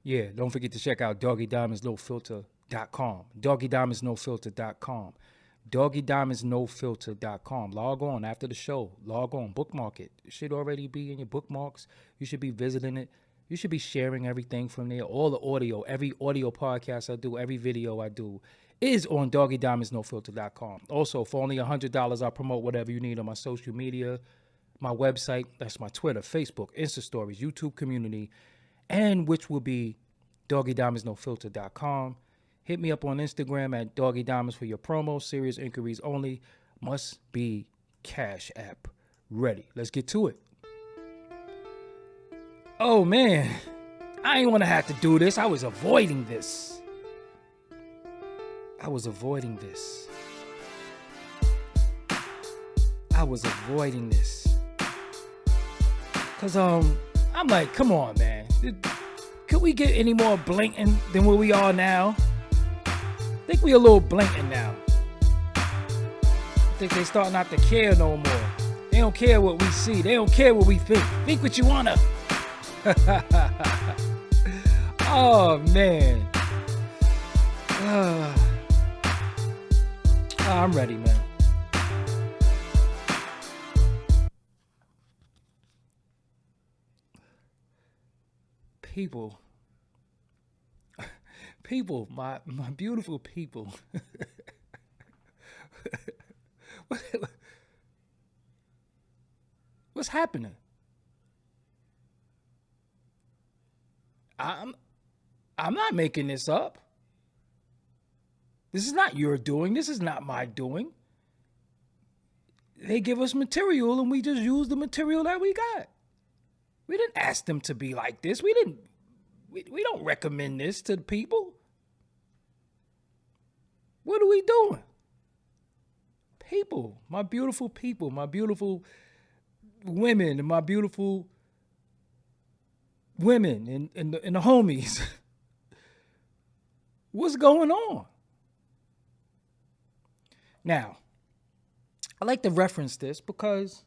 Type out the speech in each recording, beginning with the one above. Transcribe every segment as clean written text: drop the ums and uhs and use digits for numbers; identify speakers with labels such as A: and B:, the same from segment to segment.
A: Yeah, don't forget to check out doggydiamondsnofilter.com. Doggydiamondsnofilter.com. Doggydiamondsnofilter.com. Log on after the show. Log on. Bookmark it. It should already be in your bookmarks. You should be visiting it. You should be sharing everything from there. All the audio, every audio podcast I do, every video I do is on doggydiamondsnofilter.com. Also, for only $100, I'll promote whatever you need on my social media, my website. That's my Twitter, Facebook, Insta Stories, YouTube community, and which will be doggydiamondsnofilter.com. Hit me up on Instagram at doggydiamonds for your promo. Serious inquiries only. Must be Cash App ready. Let's get to it. Oh man, I ain't want to have to do this. I was avoiding this. I was avoiding this. Cause I'm like, come on, man. Could we get any more blatant than where we are now? I think we a little blatant now. I think they start not to care no more. They don't care what we see. They don't care what we think. Think what you wanna. Oh man. I'm ready, man. People, my beautiful people. What's happening? I'm not making this up. This is not your doing. This is not my doing. They give us material and we just use the material that we got. We didn't ask them to be like this. We don't recommend this to the people. What are we doing? People, my beautiful women, and my beautiful women and the homies. What's going on? Now, I like to reference this because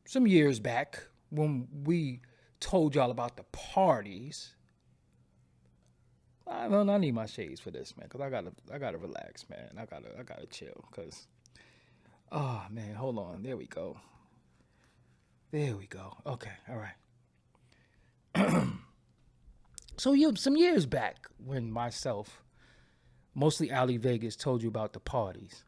A: some years back when we told y'all about the parties, I need my shades for this, man, because I gotta relax, man. I gotta chill, because, oh man, hold on. There we go. Okay, all right. So some years back when myself, mostly Ali Vegas, told you about the parties,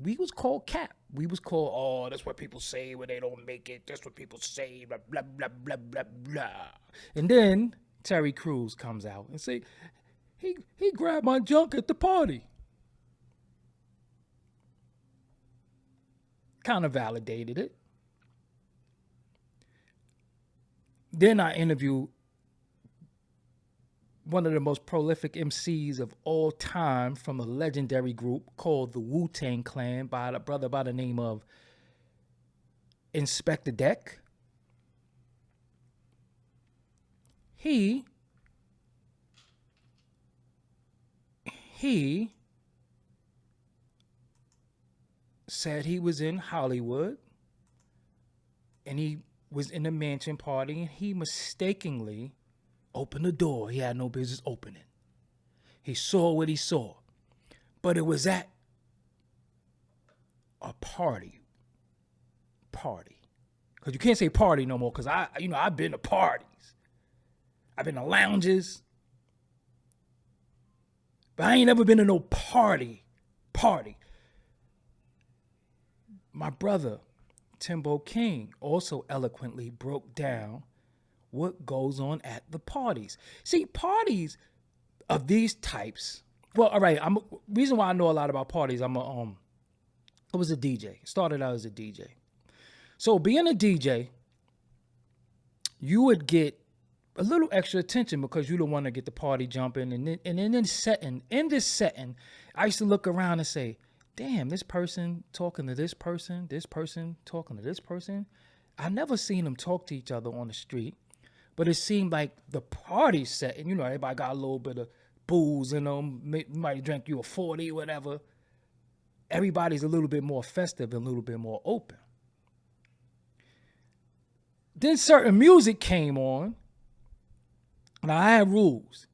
A: we was called cap. We was called, oh, that's what people say when they don't make it. That's what people say, blah, blah, blah, blah, blah, blah. And then Terry Crews comes out and say, he grabbed my junk at the party. Kind of validated it. Then I interviewed one of the most prolific MCs of all time from a legendary group called the Wu-Tang Clan by a brother by the name of Inspector Deck. He said he was in Hollywood and he was in a mansion party and he mistakenly opened the door he had no business opening. He saw what he saw, but it was at a party. Because you can't say party no more, because I've been to parties. I've been to lounges. But I ain't never been to no party. My brother, Timbo King, also eloquently broke down what goes on at the parties. See, parties of these types. Well, all right. Reason why I know a lot about parties. I was a DJ. Started out as a DJ. So being a DJ, you would get a little extra attention because you don't want to get the party jumping. And in this setting, I used to look around and say, damn, this person talking to this person talking to this person. I never seen them talk to each other on the street, but it seemed like the party setting, everybody got a little bit of booze in them. You might drink you a 40, whatever. Everybody's a little bit more festive and a little bit more open. Then certain music came on And I had rules.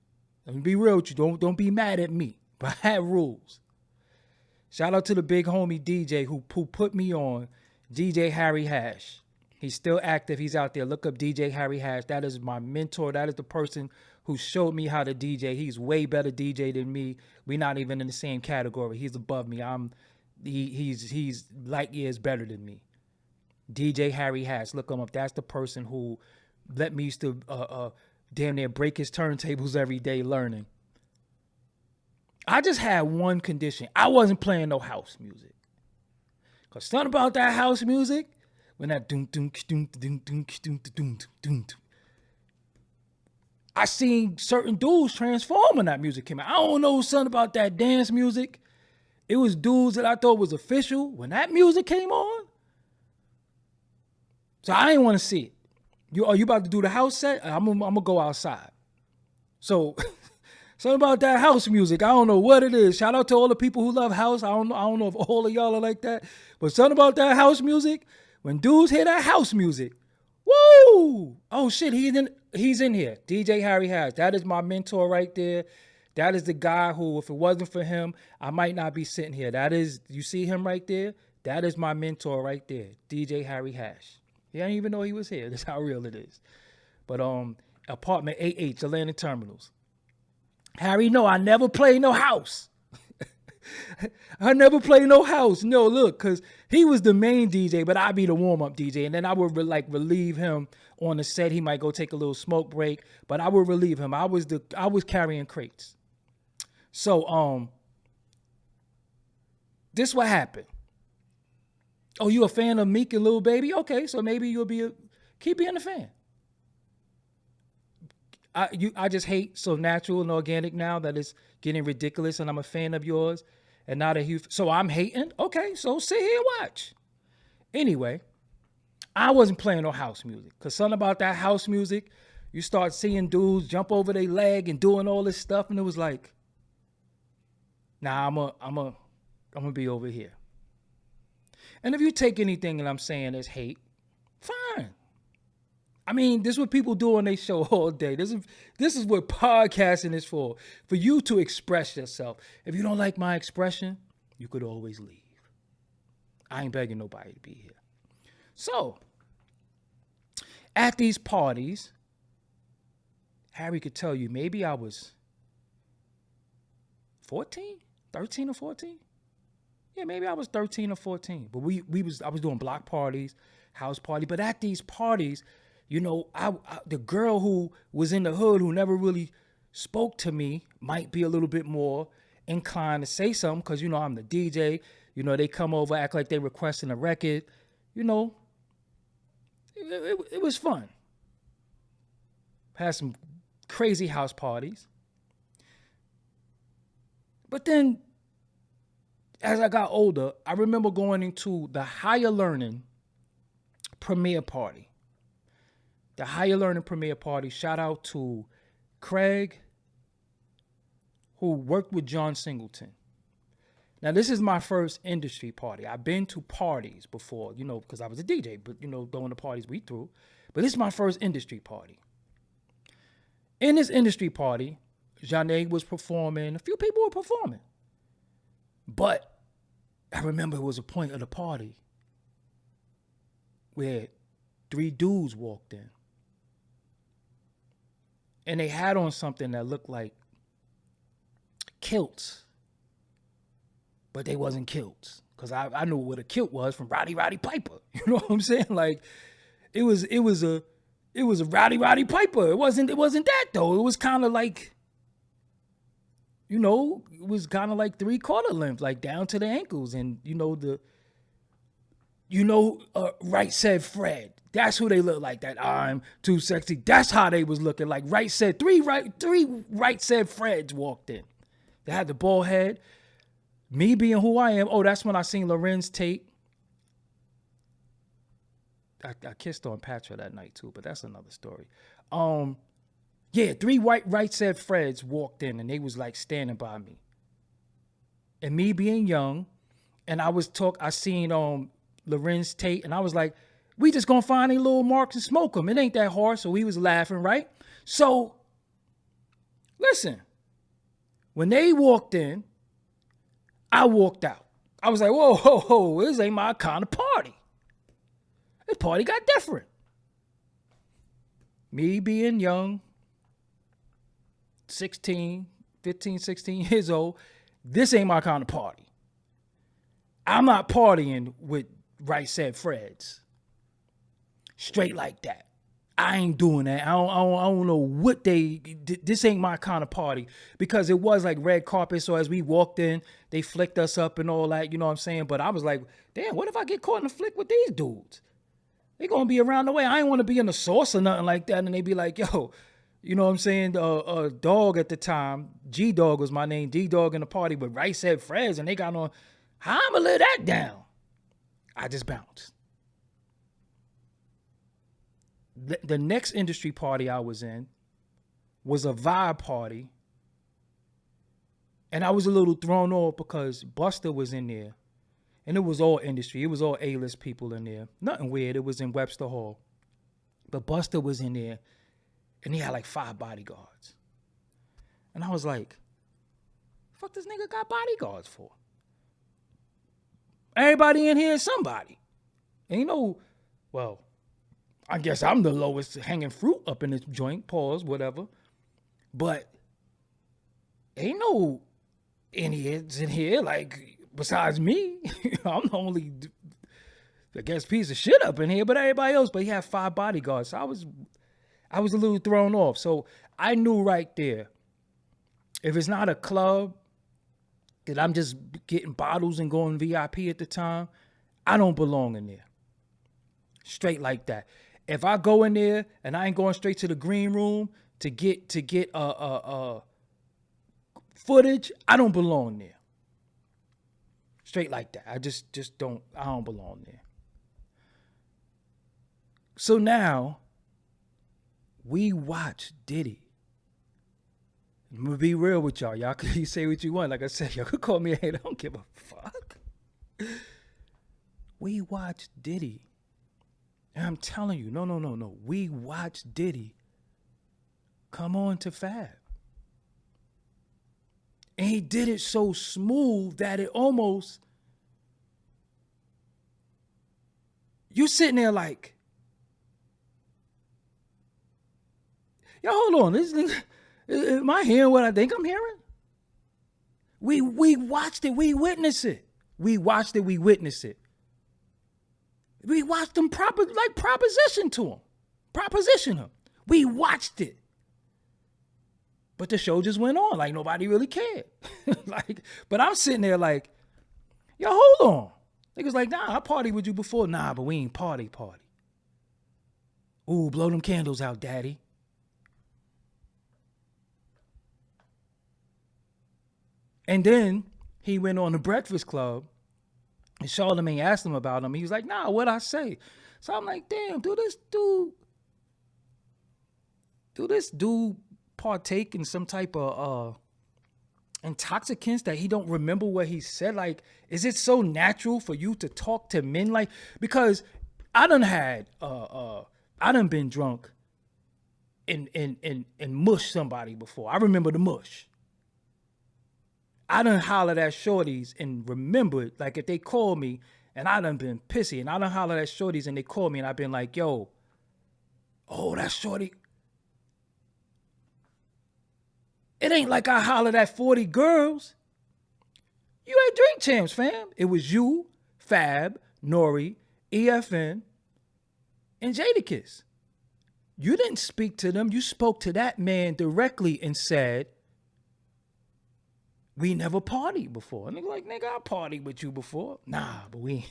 A: Let me be real with you. Don't be mad at me. But I had rules. Shout out to the big homie DJ who put me on, DJ Harry Hash. He's still active. He's out there. Look up DJ Harry Hash. That is my mentor. That is the person who showed me how to DJ. He's way better DJ than me. We're not even in the same category. He's above me. He's light years better than me. DJ Harry Hash. Look him up. That's the person who let me used to damn near break his turntables every day learning. I just had one condition. I wasn't playing no house music. Cause something about that house music, when that doom doom doom doom doom doom doom doom, I seen certain dudes transform when that music came out. I don't know something about that dance music. It was dudes that I thought was official when that music came on. So I didn't want to see it. Are you about to do the house set? I'm gonna go outside. So something about that house music, I don't know what it is. Shout out to all the people who love house. I don't know if all of y'all are like that, but something about that house music. When dudes hear that house music, woo! Oh shit, he's in here. DJ Harry Hash. That is my mentor right there. That is the guy who, if it wasn't for him, I might not be sitting here. That is, you see him right there? That is my mentor right there, DJ Harry Hash. He didn't even know he was here. That's how real it is. But apartment 8H, Atlanta Terminals. Harry, no, I never play no house. I never play no house. No, look, because he was the main DJ, but I'd be the warm-up DJ. And then I would relieve him on the set. He might go take a little smoke break, but I would relieve him. I was carrying crates. So this what happened. Oh, you a fan of Meek and Lil Baby? Okay, so maybe you'll keep being a fan. I just hate so natural and organic now that it's getting ridiculous, and I'm a fan of yours, and not a huge. So I'm hating. Okay, so sit here and watch. Anyway, I wasn't playing no house music because something about that house music, you start seeing dudes jump over their leg and doing all this stuff, and it was like, nah, I'm gonna be over here. And if you take anything that I'm saying as hate, fine. I mean, this is what people do on their show all day. This is what podcasting is for you to express yourself. If you don't like my expression, you could always leave. I ain't begging nobody to be here. So, at these parties, Harry could tell you maybe I was 13 or 14. Yeah, maybe I was 13 or 14. But I was doing block parties, house party. But at these parties, you know, the girl who was in the hood who never really spoke to me might be a little bit more inclined to say something because, you know, I'm the DJ. You know, they come over, act like they requesting a record. You know, it was fun. Had some crazy house parties. But then, as I got older, I remember going into the higher learning premiere party. The higher learning premiere party, shout out to Craig, who worked with John Singleton. Now, this is my first industry party. I've been to parties before, you know, because I was a DJ, but, you know, going to parties we threw. But this is my first industry party. In this industry party, Janae was performing. A few people were performing. But I remember it was a point of the party where 3 dudes walked in. And they had on something that looked like kilts. But they wasn't kilts. Because I knew what a kilt was from Roddy Piper. You know what I'm saying? Like, it was a Roddy Piper. It wasn't that though. It was kind of like, you know, it was kind of like 3/4 length, like down to the ankles. And, Right Said Fred. That's who they look like, that I'm too sexy. That's how they was looking like. Right Said, three Right Said Freds walked in. They had the bald head. Me being who I am. Oh, that's when I seen Lorenz Tate. I kissed on Patra that night too, but that's another story. Yeah, 3 Right Said Freds walked in and they was like standing by me. And me being young, and I seen Lorenz Tate, and I was like, we just gonna find a little marks and smoke them. It ain't that hard. So we was laughing, right? So listen, when they walked in, I walked out. I was like, whoa, ho, ho, this ain't my kind of party. This party got different. Me being young, 15, 16 years old, this ain't my kind of party. I'm not partying with Right Said Freds. Straight like that. I ain't doing that. I don't know what this ain't my kind of party, because it was like red carpet. So as we walked in, they flicked us up and all that, you know what I'm saying? But I was like, damn, what if I get caught in a flick with these dudes? They gonna be around the way. I ain't want to be in the sauce or nothing like that. And they be like, yo, you know what I'm saying? Dog at the time, G-Dog was my name, D-Dog in the party with Right Said Freds, and they got on, how I'ma lay that down? I just bounced. The next industry party I was in was a vibe party. And I was a little thrown off because Buster was in there. And it was all industry. It was all A-list people in there. Nothing weird. It was in Webster Hall. But Buster was in there. And he had like 5 bodyguards. And I was like, fuck this nigga got bodyguards for? Everybody in here is somebody. And you know, well, I guess I'm the lowest hanging fruit up in this joint, pause, whatever. But ain't no idiots in here, like, besides me. I'm the only, I guess, piece of shit up in here, but everybody else. But he had 5 bodyguards. So I was a little thrown off. So I knew right there, if it's not a club that I'm just getting bottles and going VIP at the time, I don't belong in there. Straight like that. If I go in there and I ain't going straight to the green room to get footage, I don't belong there. Straight like that. I don't belong there. So now we watch Diddy. I'm gonna be real with y'all. Y'all can say what you want. Like I said, y'all could call me a hater. I don't give a fuck. We watch Diddy. And I'm telling you, no. We watched Diddy come on to Fab. And he did it so smooth that it almost, you sitting there like, yo, hold on. Am I hearing what I think I'm hearing? We watched it. We witnessed it. We watched it. We witnessed it. We watched them proposition him. We watched it. But the show just went on like nobody really cared. But I'm sitting there like, yo, hold on. Niggas like, nah, I partied with you before. Nah, but we ain't party. Ooh, blow them candles out, daddy. And then he went on the Breakfast Club. And Charlamagne asked him about him. He was like, nah, what'd I say? So I'm like, damn, do this dude partake in some type of intoxicants that he don't remember what he said? Like, is it so natural for you to talk to men like, because I done been drunk and mush somebody before. I remember the mush. I done hollered at shorties and remembered, like if they call me and I done been pissy and I done hollered at shorties and they call me and I've been like, yo, oh, that's shorty. It ain't like I hollered at 40 girls. You ain't Drink Champs, fam. It was you, Fab, Nori, EFN, and Jadakiss. You didn't speak to them. You spoke to that man directly and said, we never partied before. And nigga like, nigga, I partied with you before. Nah, but we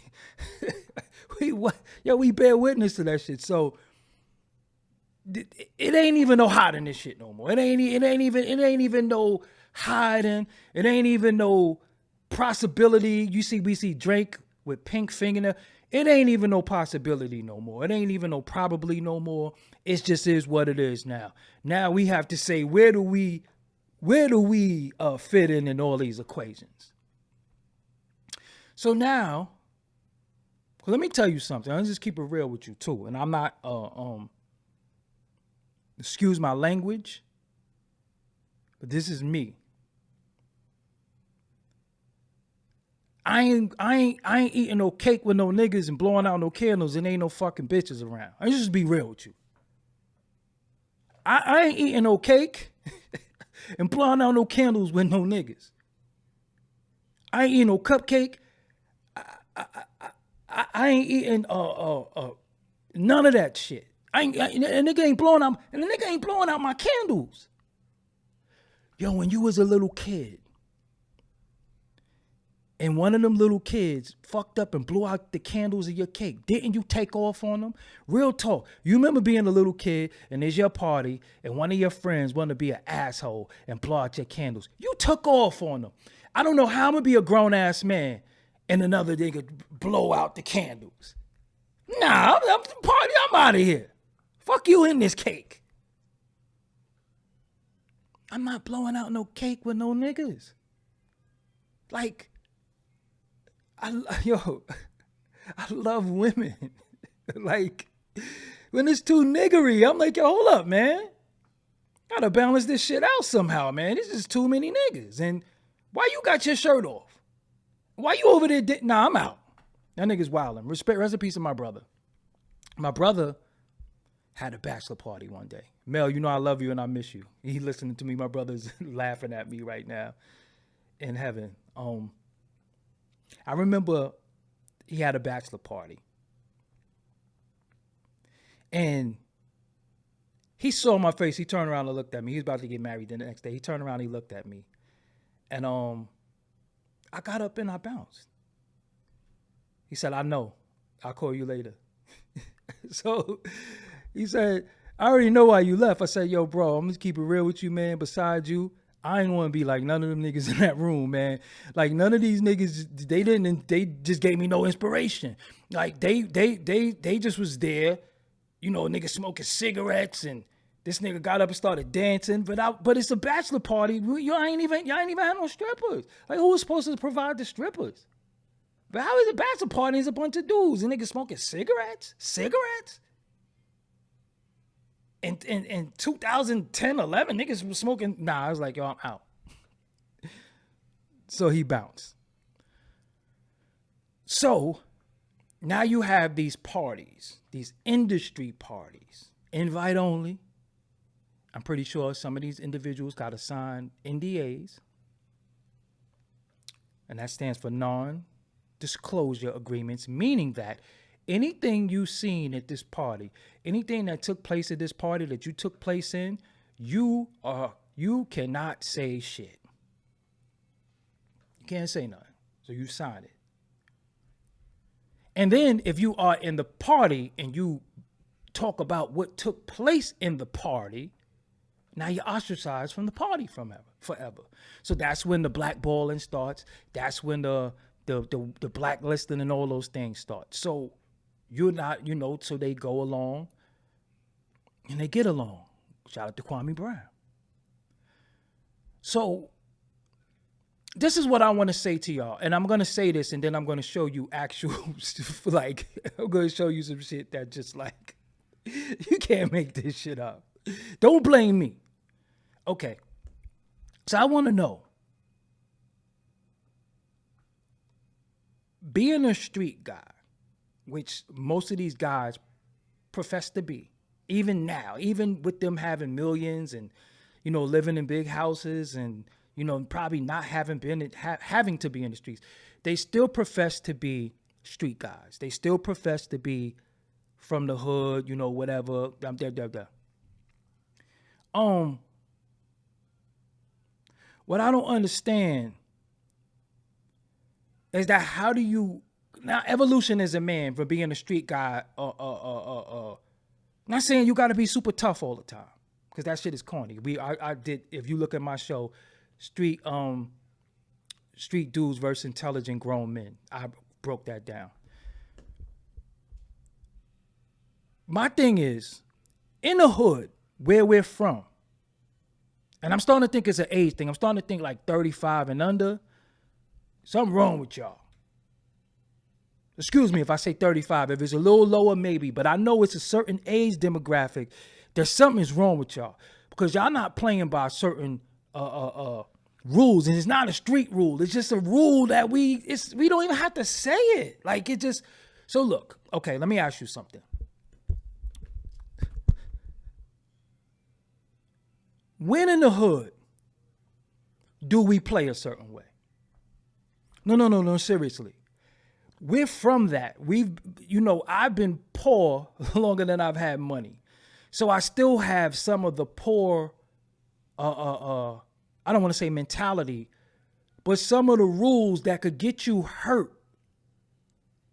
A: bear witness to that shit. So it ain't even no hiding this shit no more. It ain't even no hiding. It ain't even no possibility. We see Drake with pink fingernail. It ain't even no possibility no more. It ain't even no probably no more. It just is what it is now. Now we have to say, where do we fit in all these equations? So now, let me tell you something. I'll just keep it real with you too. And I'm not, excuse my language, but this is me. I ain't eating no cake with no niggas and blowing out no candles and ain't no fucking bitches around. I just be real with you. I ain't eating no cake and blowing out no candles with no niggas. I ain't eating no cupcake. I ain't eating none of that shit. A nigga ain't blowing out my candles. Yo, when you was a little kid, and one of them little kids fucked up and blew out the candles of your cake, didn't you take off on them? Real talk. You remember being a little kid and it's your party and one of your friends wanted to be an asshole and blow out your candles. You took off on them. I don't know how I'm going to be a grown-ass man and another nigga blow out the candles. Nah, I'm party. I'm out of here. Fuck you in this cake. I'm not blowing out no cake with no niggas. Like, I love women. Like, when it's too niggery, I'm like, yo, hold up, man. Gotta balance this shit out somehow, man. This is too many niggas. And why you got your shirt off? Why you over there? Nah, I'm out. That nigga's wildin'. Respect, rest in peace of my brother. My brother had a bachelor party one day. Mel, you know I love you and I miss you. He listening to me. My brother's laughing at me right now in heaven. I remember he had a bachelor party. And he saw my face. He turned around and looked at me. He was about to get married the next day. He turned around and he looked at me. And I got up and I bounced. He said, I know. I'll call you later. So he said, I already know why you left. I said, yo, bro, I'm going to keep it real with you, man. Besides you, I ain't want to be like none of them niggas in that room, man. Like none of these niggas, they just gave me no inspiration. Like they just was there, you know, niggas smoking cigarettes and this nigga got up and started dancing. But it's a bachelor party. Y'all ain't even had no strippers. Like who was supposed to provide the strippers? But how is a bachelor party? It's a bunch of dudes and niggas smoking cigarettes? Cigarettes? In 2010, 11, niggas was smoking. Nah, I was like, yo, I'm out. So he bounced. So now you have these parties, these industry parties, invite only. I'm pretty sure some of these individuals got to sign NDAs. And that stands for non-disclosure agreements, meaning that anything you seen at this party, anything that took place at this party that you took place in, you cannot say shit. You can't say nothing. So you sign it. And then if you are in the party and you talk about what took place in the party, now you're ostracized from the party forever. So that's when the blackballing starts. That's when the blacklisting and all those things start. So you're not, so they go along and they get along. Shout out to Kwame Brown. So this is what I want to say to y'all. And I'm going to say this and then I'm going to show you actual, like, I'm going to show you some shit that just like, you can't make this shit up. Don't blame me. Okay. So I want to know, being a street guy, which most of these guys profess to be, even now, even with them having millions and, living in big houses and, probably not having to be in the streets, they still profess to be street guys. They still profess to be from the hood, whatever. What I don't understand is that how do you, now evolution is a man for being a street guy, not saying you got to be super tough all the time, because that shit is corny. I did, if you look at my show, street dudes versus intelligent grown men, I broke that down. My thing is, in the hood where we're from, and I'm starting to think it's an age thing. I'm starting to think like 35 and under. Something wrong with y'all. Excuse me if I say 35. If it's a little lower, maybe. But I know it's a certain age demographic. There's something is wrong with y'all. Because y'all not playing by certain rules, and it's not a street rule. It's just a rule that we don't even have to say it. Like it just. So look, okay, let me ask you something. When in the hood do we play a certain way? No, seriously. We're from that. I've been poor longer than I've had money. So I still have some of the poor, I don't want to say mentality, but some of the rules that could get you hurt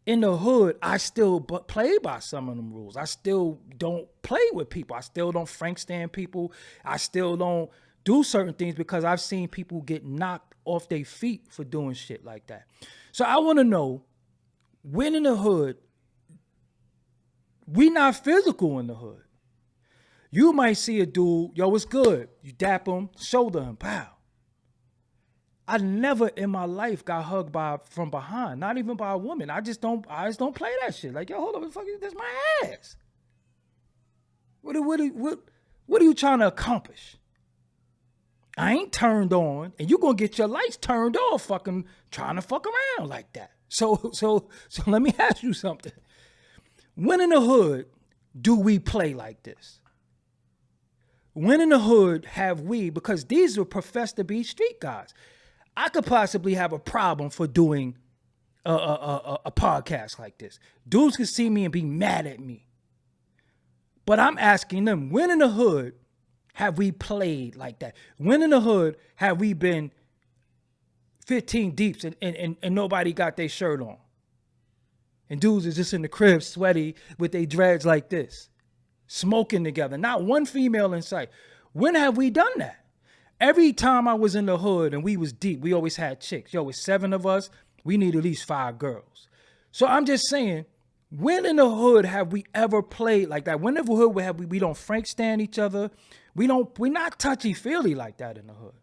A: in the hood, I still play by some of them rules. I still don't play with people. I still don't Frank stand people. I still don't do certain things because I've seen people get knocked off their feet for doing shit like that. So I want to know, when in the hood, we not physical in the hood. You might see a dude, yo, what's good? You dap him, shoulder him, pow. I never in my life got hugged from behind, not even by a woman. I just don't play that shit. Like, yo, hold on, what the fuck is this? My ass. What are you trying to accomplish? I ain't turned on, and you gonna get your lights turned off fucking trying to fuck around like that. So let me ask you something. When in the hood do we play like this? When in the hood have we, because these are professed to be street guys. I could possibly have a problem for doing a podcast like this. Dudes could see me and be mad at me. But I'm asking them, when in the hood have we played like that? When in the hood have we been 15 deeps and nobody got their shirt on? And dudes is just in the crib sweaty with their dreads like this, smoking together. Not one female in sight. When have we done that? Every time I was in the hood and we was deep, we always had chicks. Yo, it's 7 of us. We need at least 5 girls. So I'm just saying, when in the hood have we ever played like that? When in the hood have we don't Frank stand each other? We're not touchy-feely like that in the hood.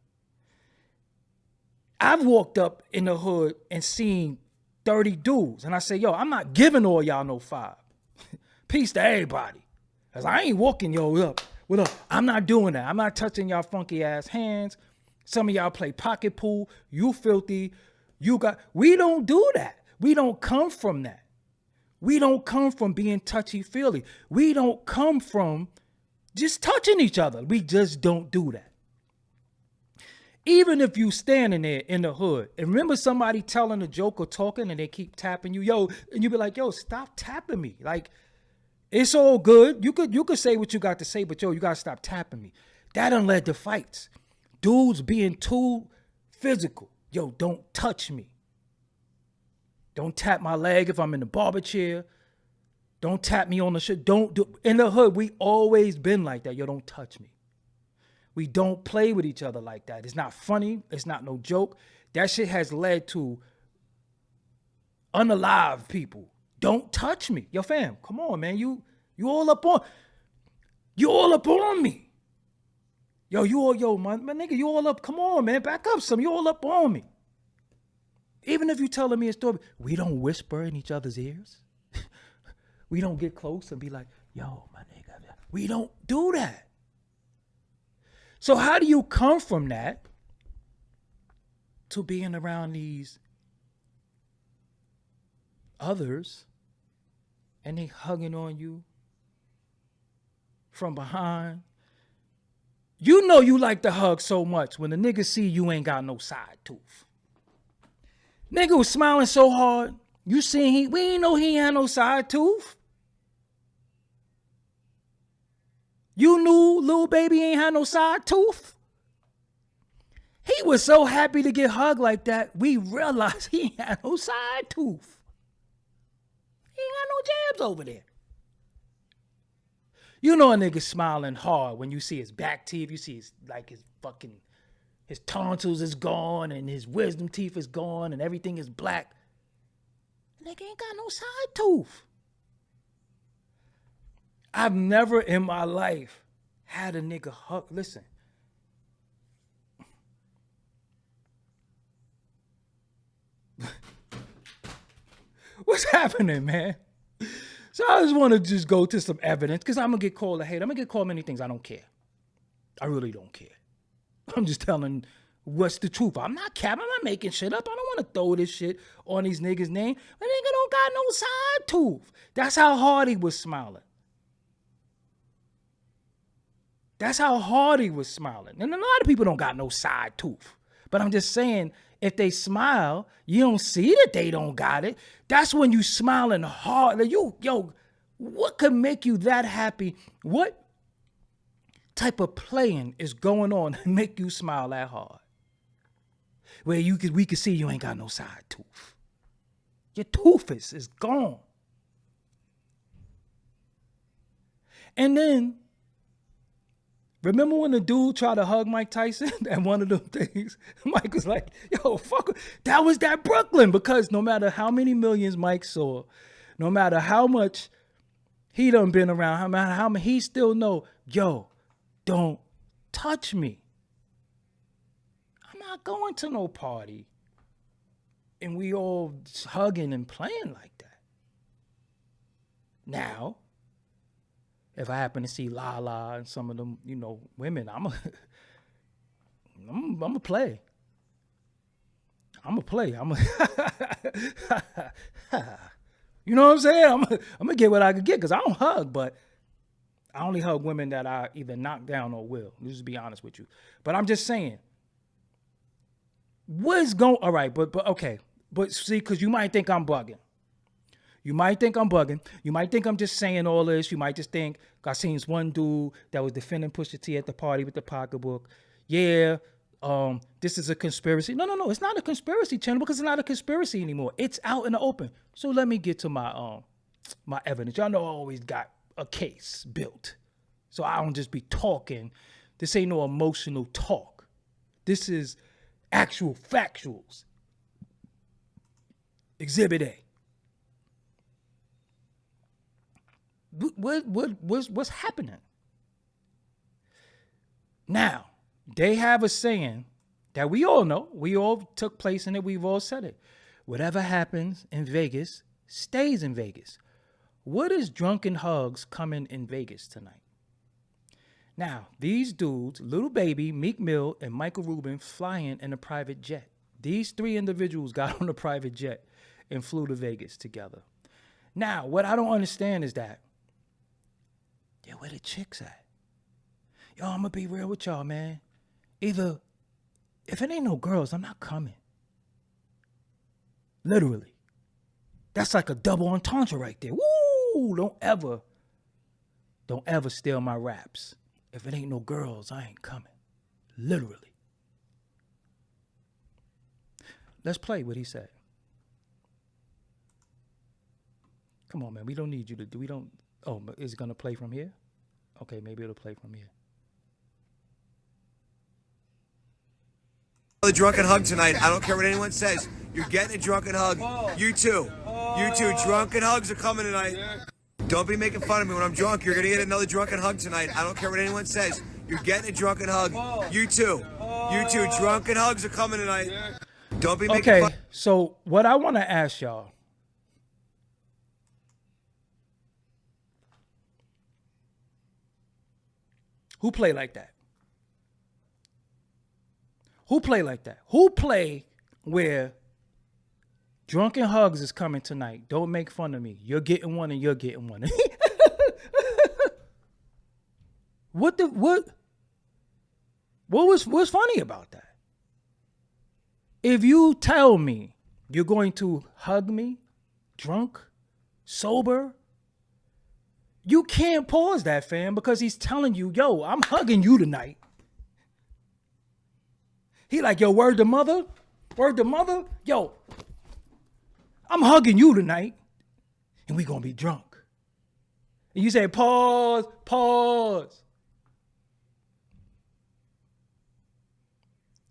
A: I've walked up in the hood and seen 30 dudes. And I say, yo, I'm not giving all y'all no 5. Peace to everybody. Because I ain't walking yo up. What up? I'm not doing that. I'm not touching y'all funky ass hands. Some of y'all play pocket pool. You filthy. We don't do that. We don't come from that. We don't come from being touchy-feely. We don't come from just touching each other. We just don't do that. Even if you standing there in the hood and remember somebody telling a joke or talking and they keep tapping you, yo, and you be like, yo, stop tapping me. Like, it's all good. You could say what you got to say, but yo, you got to stop tapping me. That done led to fights. Dudes being too physical. Yo, don't touch me. Don't tap my leg if I'm in the barber chair. Don't tap me on the shit. Don't do. In the hood, we always been like that. Yo, don't touch me. We don't play with each other like that. It's not funny. It's not no joke. That shit has led to unalive people. Don't touch me. Yo, fam, come on, man. You all up on me. Yo, my nigga, you all up. Come on, man. Back up some. You all up on me. Even if you telling me a story, we don't whisper in each other's ears. We don't get close and be like, yo, my nigga. We don't do that. So how do you come from that to being around these others and they hugging on you from behind? You know you like to hug so much when the nigga see you ain't got no side tooth. Nigga was smiling so hard, you seen we ain't know he ain't had no side tooth. You knew little baby ain't had no side tooth. He was so happy to get hugged like that, we realized he ain't had no side tooth. He ain't got no jabs over there. You know a nigga smiling hard when you see his back teeth, you see his his tonsils is gone and his wisdom teeth is gone and everything is black. Nigga ain't got no side tooth. I've never in my life had a nigga hug. Listen. What's happening, man? So I just want to just go to some evidence because I'm going to get called a hater. I'm going to get called many things. I don't care. I really don't care. I'm just telling what's the truth. I'm not capping. I'm not making shit up. I don't want to throw this shit on these niggas' name. The nigga don't got no side tooth. That's how hard he was smiling. That's how hard he was smiling. And a lot of people don't got no side tooth. But I'm just saying, if they smile, you don't see that they don't got it. That's when you smiling hard. Like what could make you that happy? What type of playing is going on to make you smile that hard? Where we could see you ain't got no side tooth. Your tooth is gone. And then, remember when the dude tried to hug Mike Tyson and one of them things? Mike was like, yo, fuck, that was that Brooklyn. Because no matter how many millions Mike saw, no matter how much he done been around, no matter how many, he still know, yo, don't touch me. I'm not going to no party and we all hugging and playing like that. Now, if I happen to see Lala and some of them, women, I'm a play. I'm a play. You know what I'm saying? I'm gonna get what I could get because I don't hug, but I only hug women that I either knock down or will. Let's just be honest with you. But I'm just saying, what's going? All right, but okay, but see, because you might think I'm bugging. You might think I'm bugging. You might think I'm just saying all this. You might just think I seen this one dude that was defending Pusha T at the party with the pocketbook. Yeah, this is a conspiracy. No. It's not a conspiracy channel because it's not a conspiracy anymore. It's out in the open. So let me get to my my evidence. Y'all know I always got a case built. So I don't just be talking. This ain't no emotional talk. This is actual factuals. Exhibit A. What's happening? Now, they have a saying that we all know. We all took place in it. We've all said it. Whatever happens in Vegas stays in Vegas. What is drunken hugs coming in Vegas tonight? Now, these dudes, Little Baby, Meek Mill, and Michael Rubin flying in a private jet. These three individuals got on a private jet and flew to Vegas together. Now, what I don't understand is that, yeah, where the chicks at? Yo, I'm going to be real with y'all, man. Either, if it ain't no girls, I'm not coming. Literally. That's like a double entendre right there. Woo! Don't ever steal my raps. If it ain't no girls, I ain't coming. Literally. Let's play what he said. Come on, man. We don't need you to do. We don't. Oh, but is it going to play from here? Okay, maybe it'll play from here.
B: The drunken hug tonight. I don't care what anyone says. You're getting a drunken hug. You too. You too. Drunken hugs are coming tonight. Don't be making fun of me when I'm drunk. You're going to get another drunken hug tonight. I don't care what anyone says. You're getting a drunken hug. You too. You too. Drunken hugs are coming tonight. Don't be making fun.
A: Okay, so what I want to ask y'all. Who play like that? Who play like that? Who play where drunken hugs is coming tonight? Don't make fun of me. You're getting one and you're getting one. What's funny about that? If you tell me you're going to hug me, drunk, sober, you can't pause that, fam, because he's telling you, yo, I'm hugging you tonight. He like, yo, word to mother? Word to mother? Yo, I'm hugging you tonight, and we gonna be drunk. And you say, pause.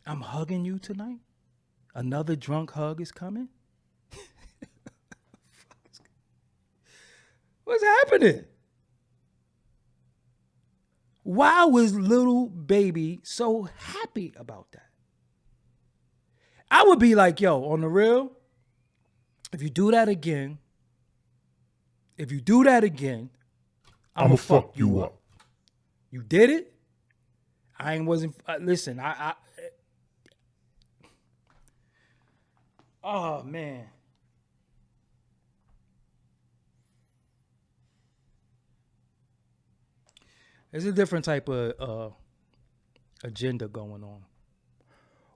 A: I'm hugging you tonight? Another drunk hug is coming? What's happening? Why was Little Baby so happy about that? I would be like, yo, on the real, if you do that again, I'm going to fuck you up. You did it? I ain't wasn't listen. Oh man. There's a different type of agenda going on.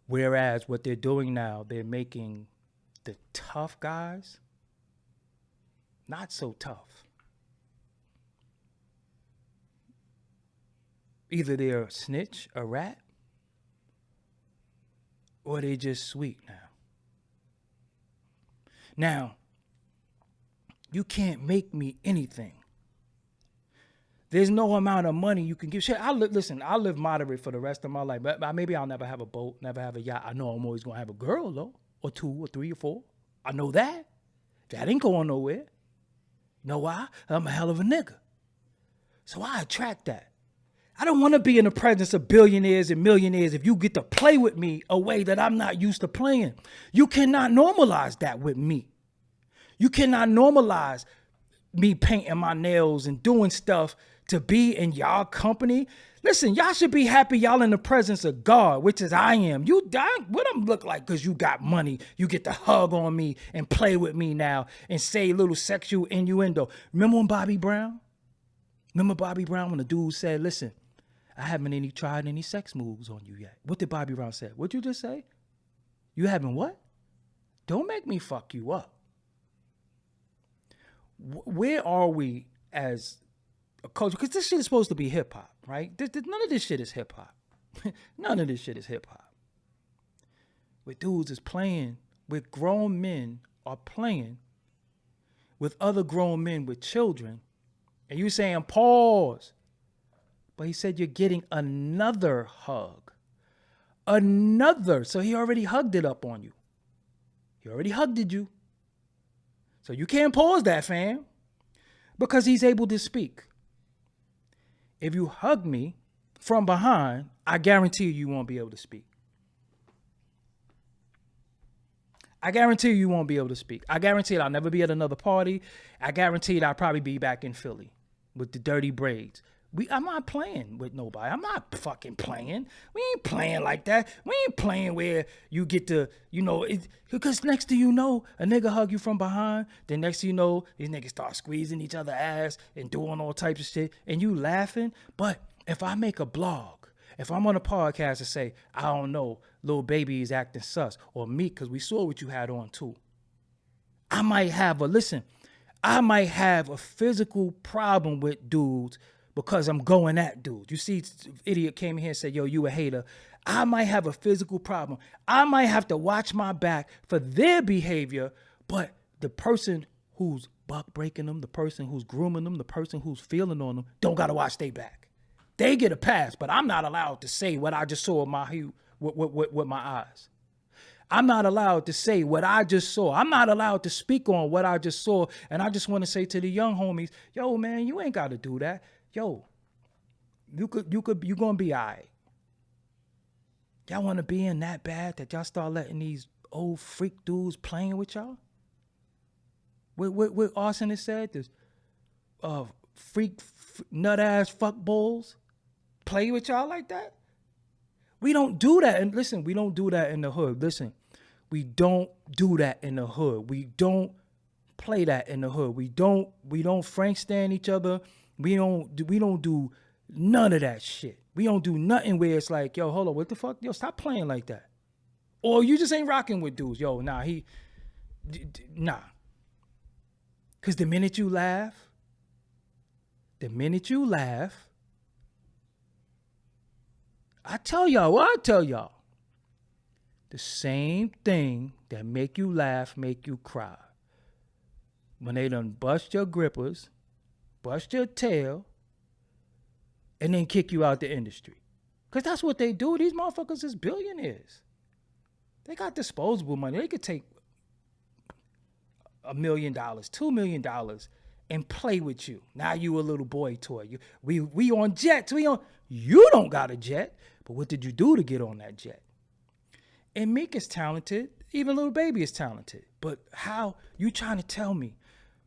A: Whereas what they're doing now, they're making the tough guys not so tough. Either they're a snitch, a rat, or they just sweet now. Now, you can't make me anything. There's no amount of money you can give. Shit, I'll live moderate for the rest of my life. But maybe I'll never have a boat, never have a yacht. I know I'm always going to have a girl, though, or 2 or 3 or 4. I know that. That ain't going nowhere. You know why? I'm a hell of a nigga. So I attract that. I don't want to be in the presence of billionaires and millionaires if you get to play with me a way that I'm not used to playing. You cannot normalize that with me. You cannot normalize me painting my nails and doing stuff to be in y'all company. Listen, y'all should be happy y'all in the presence of God, which is I am. What I'm look like because you got money. You get to hug on me and play with me now and say little sexual innuendo. Remember when Bobby Brown? Remember Bobby Brown when the dude said, listen, I haven't tried any sex moves on you yet. What did Bobby Brown say? What'd you just say? You haven't what? Don't make me fuck you up. Where are we as a culture? Because this shit is supposed to be hip hop, right? None of this shit is hip hop. None of this shit is hip hop. Where dudes is playing, where grown men are playing with other grown men with children, and you saying pause. But he said you're getting another hug. Another. So he already hugged it up on you. He already hugged you. So you can't pause that, fam. Because he's able to speak. If you hug me from behind, I guarantee you won't be able to speak. I guarantee you won't be able to speak. I guarantee I'll never be at another party. I guarantee I'll probably be back in Philly with the dirty braids. I'm not playing with nobody. I'm not fucking playing. We ain't playing like that. We ain't playing where you get to, because next thing you know, a nigga hug you from behind. Then next thing you know, these niggas start squeezing each other ass and doing all types of shit. And you laughing. But if I make a blog, if I'm on a podcast and say, I don't know, Lil Baby is acting sus, or Meek, because we saw what you had on too. I might have a physical problem with dudes because I'm going at dudes. You see, idiot came in here and said, yo, you a hater. I might have a physical problem. I might have to watch my back for their behavior, but the person who's buck breaking them, the person who's grooming them, the person who's feeling on them, don't got to watch their back. They get a pass, but I'm not allowed to say what I just saw with my eyes. I'm not allowed to say what I just saw. I'm not allowed to speak on what I just saw. And I just want to say to the young homies, yo, man, you ain't got to do that. Yo, you gonna be all right. Y'all want to be in that bad that y'all start letting these old freak dudes playing with y'all? What Arsonist said, this freak nut ass fuck bulls play with y'all like that? We don't do that. And listen, we don't do that in the hood. Listen, we don't do that in the hood. We don't play that in the hood. We don't Frank stand each other. We don't do none of that shit. We don't do nothing where it's like, yo, hold on, what the fuck? Yo, stop playing like that. Or you just ain't rocking with dudes. Yo, nah. Because the minute you laugh, I tell y'all. The same thing that make you laugh, make you cry. When they done bust your grippers, bust your tail, and then kick you out the industry. Because that's what they do. These motherfuckers is billionaires. They got disposable money. They could take $1 million, $2 million, and play with you. Now you a little boy toy. We on jets. You don't got a jet, but what did you do to get on that jet? And Meek is talented. Even Lil Baby is talented. But how you trying to tell me?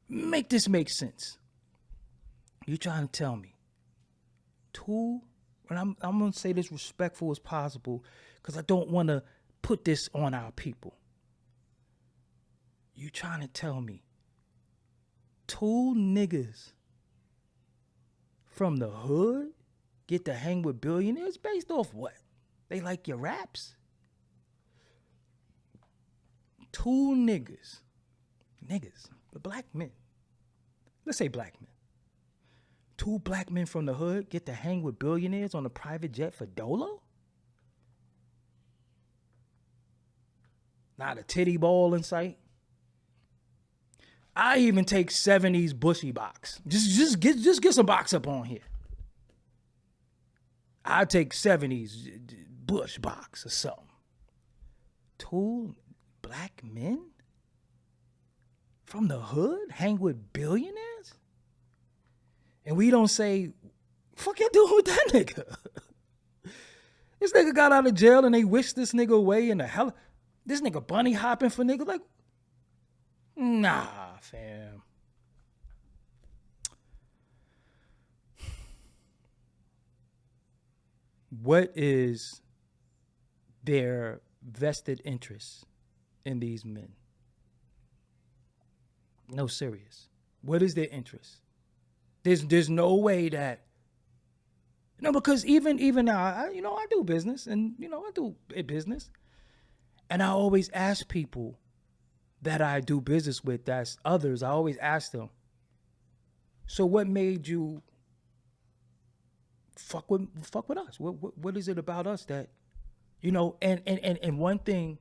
A: Make sense. You trying to tell me and I'm gonna say this respectful as possible, because I don't want to put this on our people. You trying to tell me 2 niggas from the hood get to hang with billionaires based off what? They like your raps? 2 niggas, the black men. Let's say black men. 2 black men from the hood get to hang with billionaires on a private jet for Dolo? Not a titty ball in sight. I even take 70s bushy box. Just get some box up on here. I take 70s bush box or something. 2 black men from the hood hang with billionaires? And we don't say, fuck you doing with that nigga? This nigga got out of jail and they wish this nigga away in the hell. This nigga bunny hopping for nigga. Like, nah, fam. What is their vested interest in these men? No, serious. What is their interest? There's no way that, because even now, I do business, and I do business, and I always ask people that I do business with, that's others. I always ask them, so what made you fuck with us? What is it about us that, and one thing,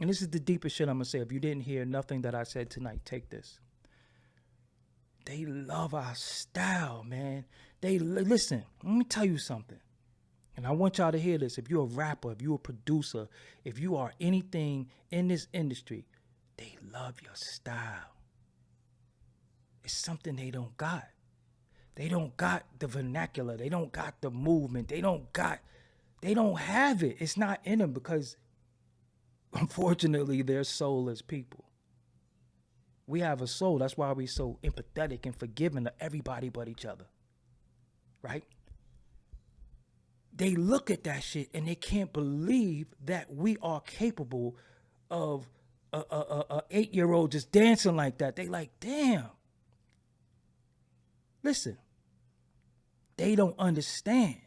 A: and this is the deepest shit I'm gonna say. If you didn't hear nothing that I said tonight, take this. They love our style, man. Listen, let me tell you something. And I want y'all to hear this. If you're a rapper, if you're a producer, if you are anything in this industry, they love your style. It's something they don't got. They don't got the vernacular. They don't got the movement. They don't have it. It's not in them because, unfortunately, their soul is people. We have a soul. That's why we're so empathetic and forgiving to everybody but each other. Right? They look at that shit and they can't believe that we are capable of a 8-year-old just dancing like that. They like, damn. Listen, they don't understand.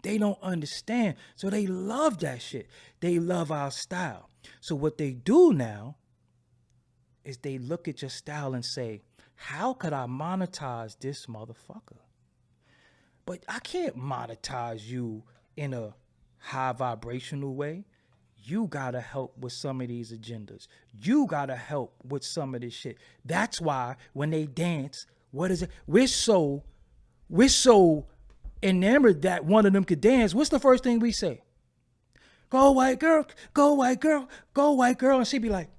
A: They don't understand. So they love that shit. They love our style. So what they do now is they look at your style and say, how could I monetize this motherfucker? But I can't monetize you in a high vibrational way. You gotta help with some of these agendas. You gotta help with some of this shit. That's why when they dance, what is it? We're so enamored that one of them could dance. What's the first thing we say? Go white girl, go white girl, go white girl. And she be like,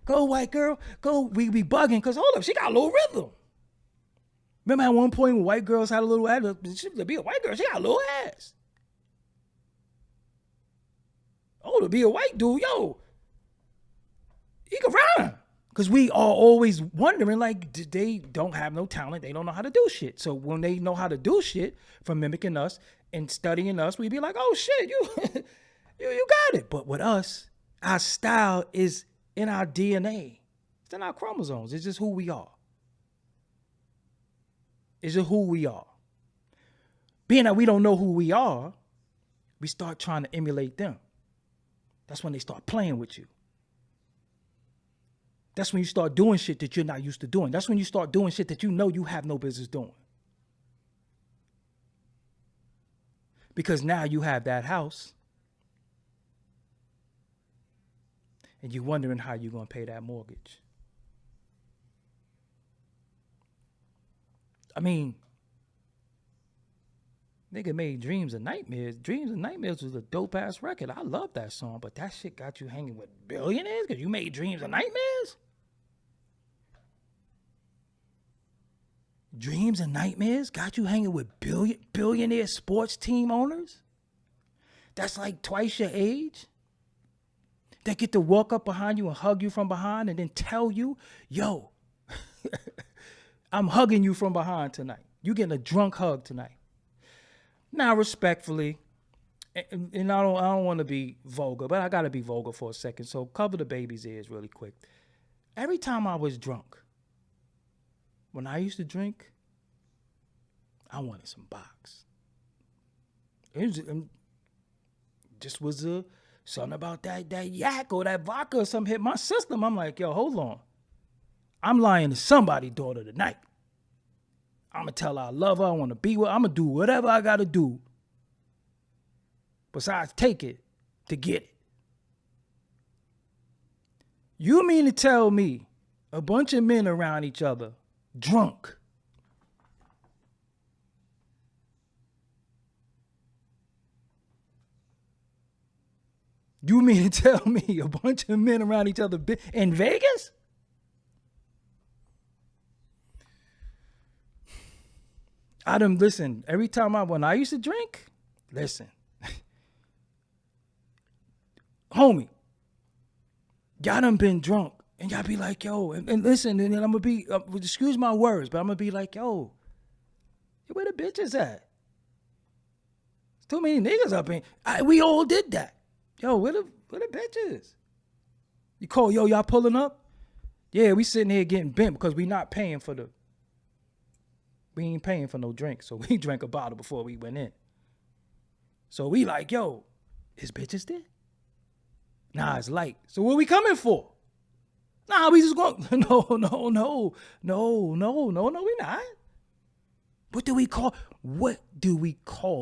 A: go white girl, go. We be bugging because hold up, she got a little rhythm. Remember at one point when white girls had a little ass? To be a white girl, she got a little ass. Oh, to be a white dude, yo, he can rhyme. Because we are always wondering, like, they don't have no talent. They don't know how to do shit. So when they know how to do shit from mimicking us and studying us, we be like, oh, shit, you got it. But with us, our style is in our DNA. It's in our chromosomes. It's just who we are. It's just who we are. Being that we don't know who we are, we start trying to emulate them. That's when they start playing with you. That's when you start doing shit that you're not used to doing. That's when you start doing shit that you know you have no business doing. Because now you have that house and you're wondering how you're going to pay that mortgage. I mean, nigga made Dreams and Nightmares. Dreams and Nightmares was a dope-ass record. I love that song, but that shit got you hanging with billionaires because you made Dreams and Nightmares? Dreams and Nightmares got you hanging with billionaire sports team owners? That's like twice your age? That get to walk up behind you and hug you from behind and then tell you, yo, I'm hugging you from behind tonight. You getting a drunk hug tonight. Now, respectfully, and I don't want to be vulgar, but I got to be vulgar for a second. So cover the baby's ears really quick. Every time I was drunk, when I used to drink, I wanted some box. It just was something about that yak or that vodka or something hit my system. I'm like, yo, hold on. I'm lying to somebody's daughter tonight. I'm going to tell her I love her. I want to be with her. I'm going to do whatever I got to do besides take it to get it. You mean to tell me a bunch of men around each other, drunk, you mean to tell me a bunch of men around each other in Vegas? Listen, every time when I used to drink, listen, homie, y'all done been drunk, and y'all be like, yo, and listen, and then I'm gonna be, excuse my words, but I'm gonna be like, yo, where the bitches at? There's too many niggas up in. We all did that. Yo, where the bitches? You call, yo, y'all pulling up? Yeah, we sitting here getting bent because we ain't paying for no drink. So we drank a bottle before we went in. So we like, yo, is bitches there? Nah, it's light. So what we coming for? Nah, we just going, no, we not. What do we call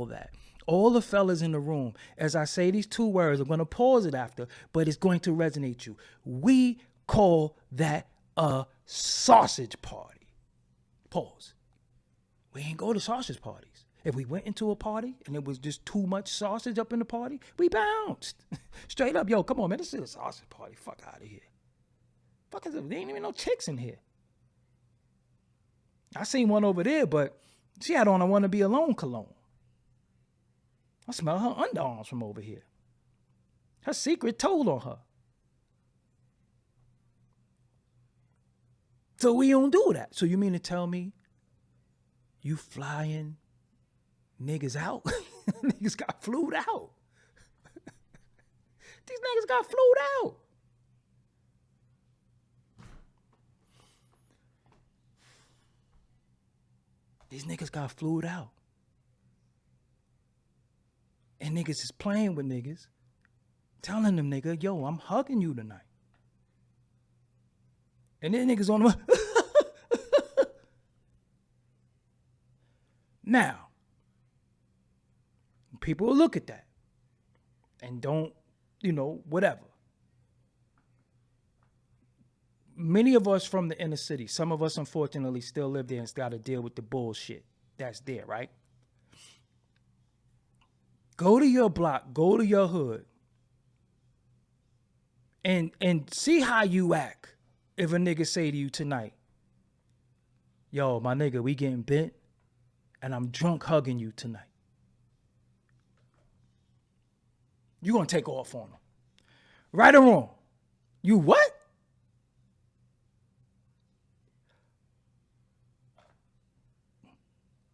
A: that? All the fellas in the room, as I say these two words, I'm going to pause it after, but it's going to resonate you. We call that a sausage party. Pause. We ain't go to sausage parties. If we went into a party and it was just too much sausage up in the party, we bounced. Straight up, yo, come on, man, this is a sausage party. Fuck out of here. Fuck is it? There ain't even no chicks in here. I seen one over there, but she had on a wanna be alone cologne. I smell her underarms from over here. Her secret told on her. So we don't do that. So you mean to tell me you flying niggas out? Niggas got flued out. These niggas got flued out. These niggas got flued out. And niggas is playing with niggas, telling them, nigga, yo, I'm hugging you tonight. And then niggas on the Now, people will look at that and don't, whatever. Many of us from the inner city, some of us unfortunately still live there and got to deal with the bullshit that's there, right? Go to your block, go to your hood, and see how you act if a nigga say to you tonight, yo, my nigga, we getting bent, and I'm drunk hugging you tonight. You gonna take off on him. Right or wrong? You what?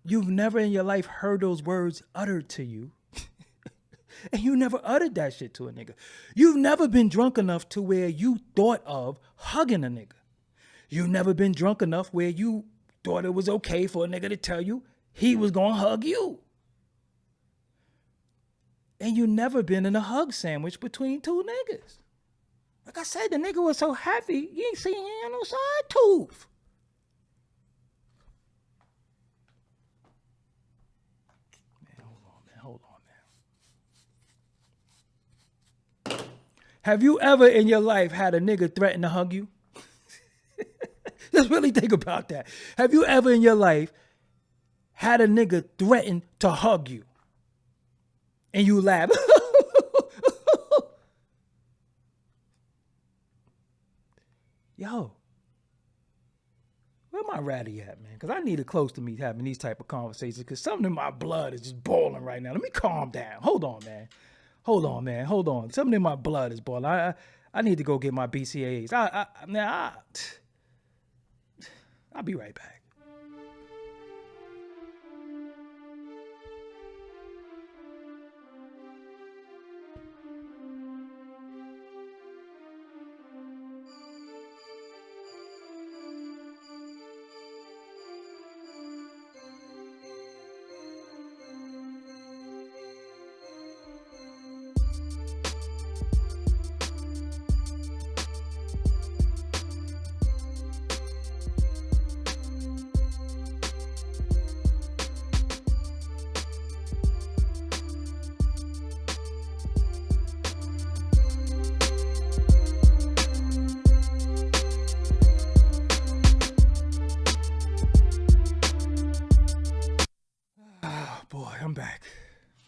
A: You've never in your life heard those words uttered to you. And you never uttered that shit to a nigga. You've never been drunk enough to where you thought of hugging a nigga. You've never been drunk enough where you thought it was okay for a nigga to tell you he was gonna hug you. And you never been in a hug sandwich between two niggas. Like I said, the nigga was so happy, you ain't seen him no side tooth. Hold on. Have you ever in your life had a nigga threaten to hug you? Just really think about that. Have you ever in your life had a nigga threaten to hug you? And you laugh. Yo, where my ratty at, man? Because I need it close to me having these type of conversations because something in my blood is just boiling right now. Let me calm down. Hold on, man. Something in my blood is boiling. I need to go get my BCAAs. I'll be right back.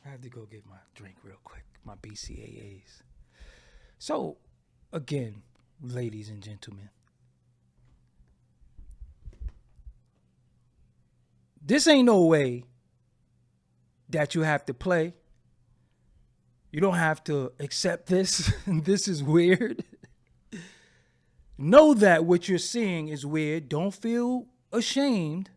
A: I had to go get my drink real quick, my BCAAs. So, again, ladies and gentlemen, this ain't no way that you have to play. You don't have to accept this. This is weird. Know that what you're seeing is weird. Don't feel ashamed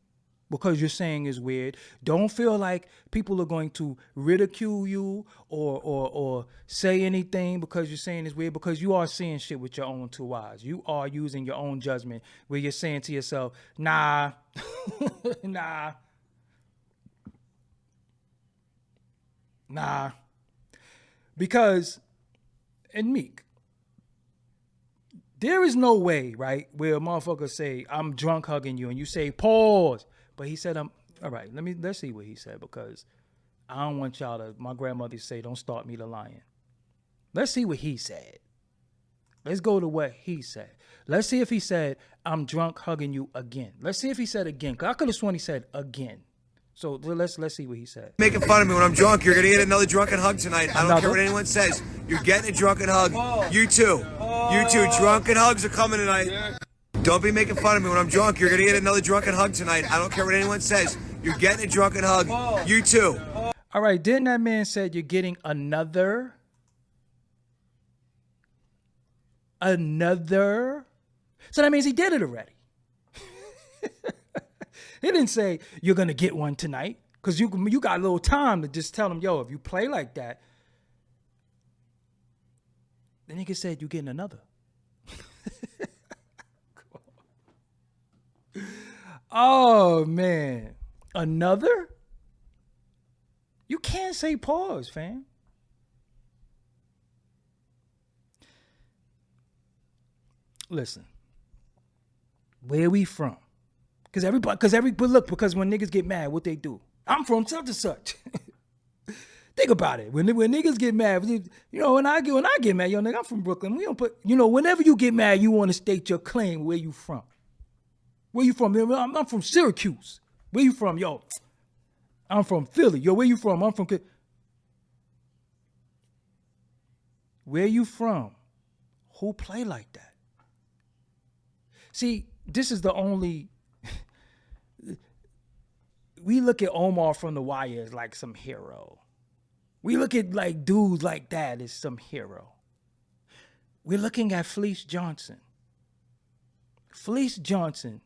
A: because you're saying is weird. Don't feel like people are going to ridicule you or say anything because you're saying is weird, because you are seeing shit with your own two eyes. You are using your own judgment where you're saying to yourself, nah, nah, nah. Because, and Meek, there is no way, right, where a motherfucker say, I'm drunk hugging you, and you say, pause. But he said, all right, let's see what he said, because I don't want y'all to, my grandmother say, don't start me to lying. Let's see what he said. Let's go to what he said. Let's see if he said, I'm drunk hugging you again. Let's see if he said again, because I could have sworn he said again. So let's see what he said.
B: Making fun of me when I'm drunk. You're going to get another drunken hug tonight. I don't care what anyone says. You're getting a drunken hug. You too. You too. Drunken hugs are coming tonight. Don't be making fun of me when I'm drunk. You're going to get another drunken hug tonight. I don't care what anyone says. You're getting a drunken hug. You too.
A: All right. Didn't that man said you're getting another? So that means he did it already. He didn't say you're going to get one tonight, because you got a little time to just tell him, yo, if you play like that, the nigga said you're getting another. Oh, man. Another? You can't say pause, fam. Listen, where we from? Because when niggas get mad, what they do? I'm from such and such. Think about it. When niggas get mad, when I get mad, yo, nigga, I'm from Brooklyn. We don't put, whenever you get mad, you want to state your claim. Where you from? Where you from? I'm from Syracuse. Where you from? Yo, I'm from Philly. Yo, where you from? I'm from. Where you from? Who play like that? See, this is the only. We look at Omar from The Wire as like some hero. We look at like dudes like that as some hero. We're looking at Fleece Johnson. Fleece Johnson,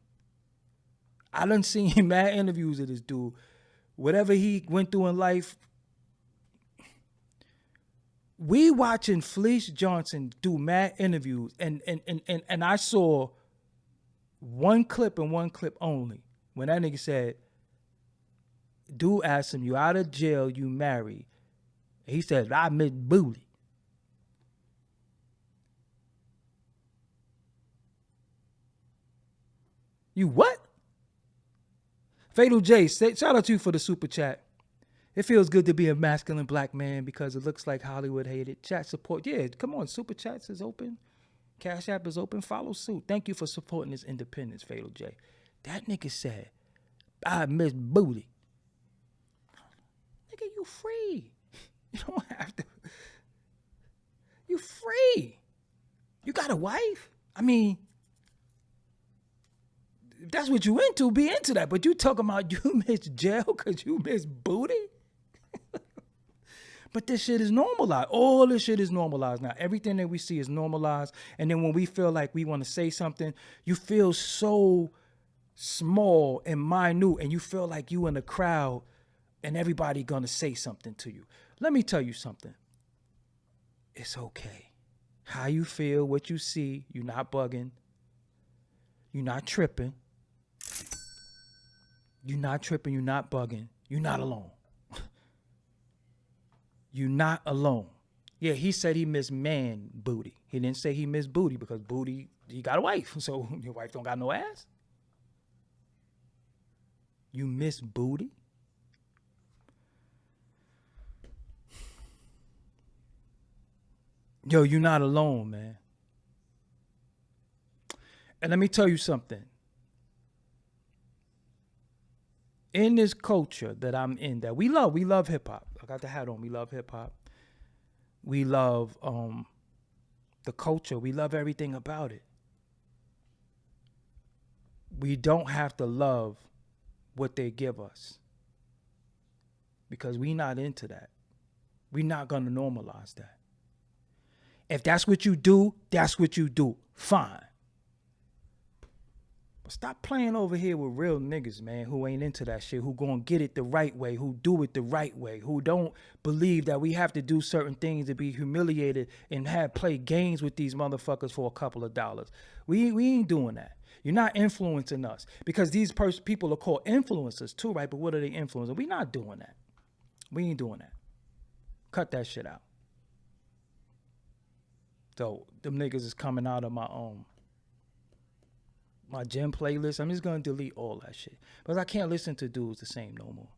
A: I done seen him mad interviews of this dude. Whatever he went through in life, we watching Fleece Johnson do mad interviews, and I saw one clip and one clip only when that nigga said, dude asked him, you out of jail, you married. He said, I miss booty. You what? Fatal J, shout out to you for the super chat. It feels good to be a masculine black man because it looks like Hollywood hated. Chat support. Yeah, come on. Super chats is open. Cash App is open. Follow suit. Thank you for supporting his independence, Fatal J. That nigga said, I miss booty. Nigga, you free. You don't have to. You free. You got a wife? I mean, if that's what you into, be into that. But you talking about you miss jail because you miss booty? But this shit is normalized. All this shit is normalized now. Everything that we see is normalized. And then when we feel like we want to say something, you feel so small and minute, and you feel like you in a crowd and everybody gonna say something to you. Let me tell you something. It's okay. How you feel, what you see, you're not bugging. You're not tripping. You're not tripping, you're not bugging. You're not alone. You're not alone. Yeah, he said he missed man booty. He didn't say he missed booty because booty, he got a wife. So your wife don't got no ass? You miss booty? Yo, you're not alone, man. And let me tell you something. in this culture that I'm in, that we love hip hop. I got the hat on. We love hip hop. We love the culture. We love everything about it. We don't have to love what they give us, because we not into that. We're not going to normalize that. If that's what you do, that's what you do. Fine. But stop playing over here with real niggas, man, who ain't into that shit, who gonna get it the right way, who do it the right way, who don't believe that we have to do certain things to be humiliated and play games with these motherfuckers for a couple of dollars. We ain't doing that. You're not influencing us, because these people are called influencers too, right? But what are they influencing? We not doing that. We ain't doing that. Cut that shit out. So them niggas is coming out of my gym playlist. I'm just gonna delete all that shit, because I can't listen to dudes the same no more.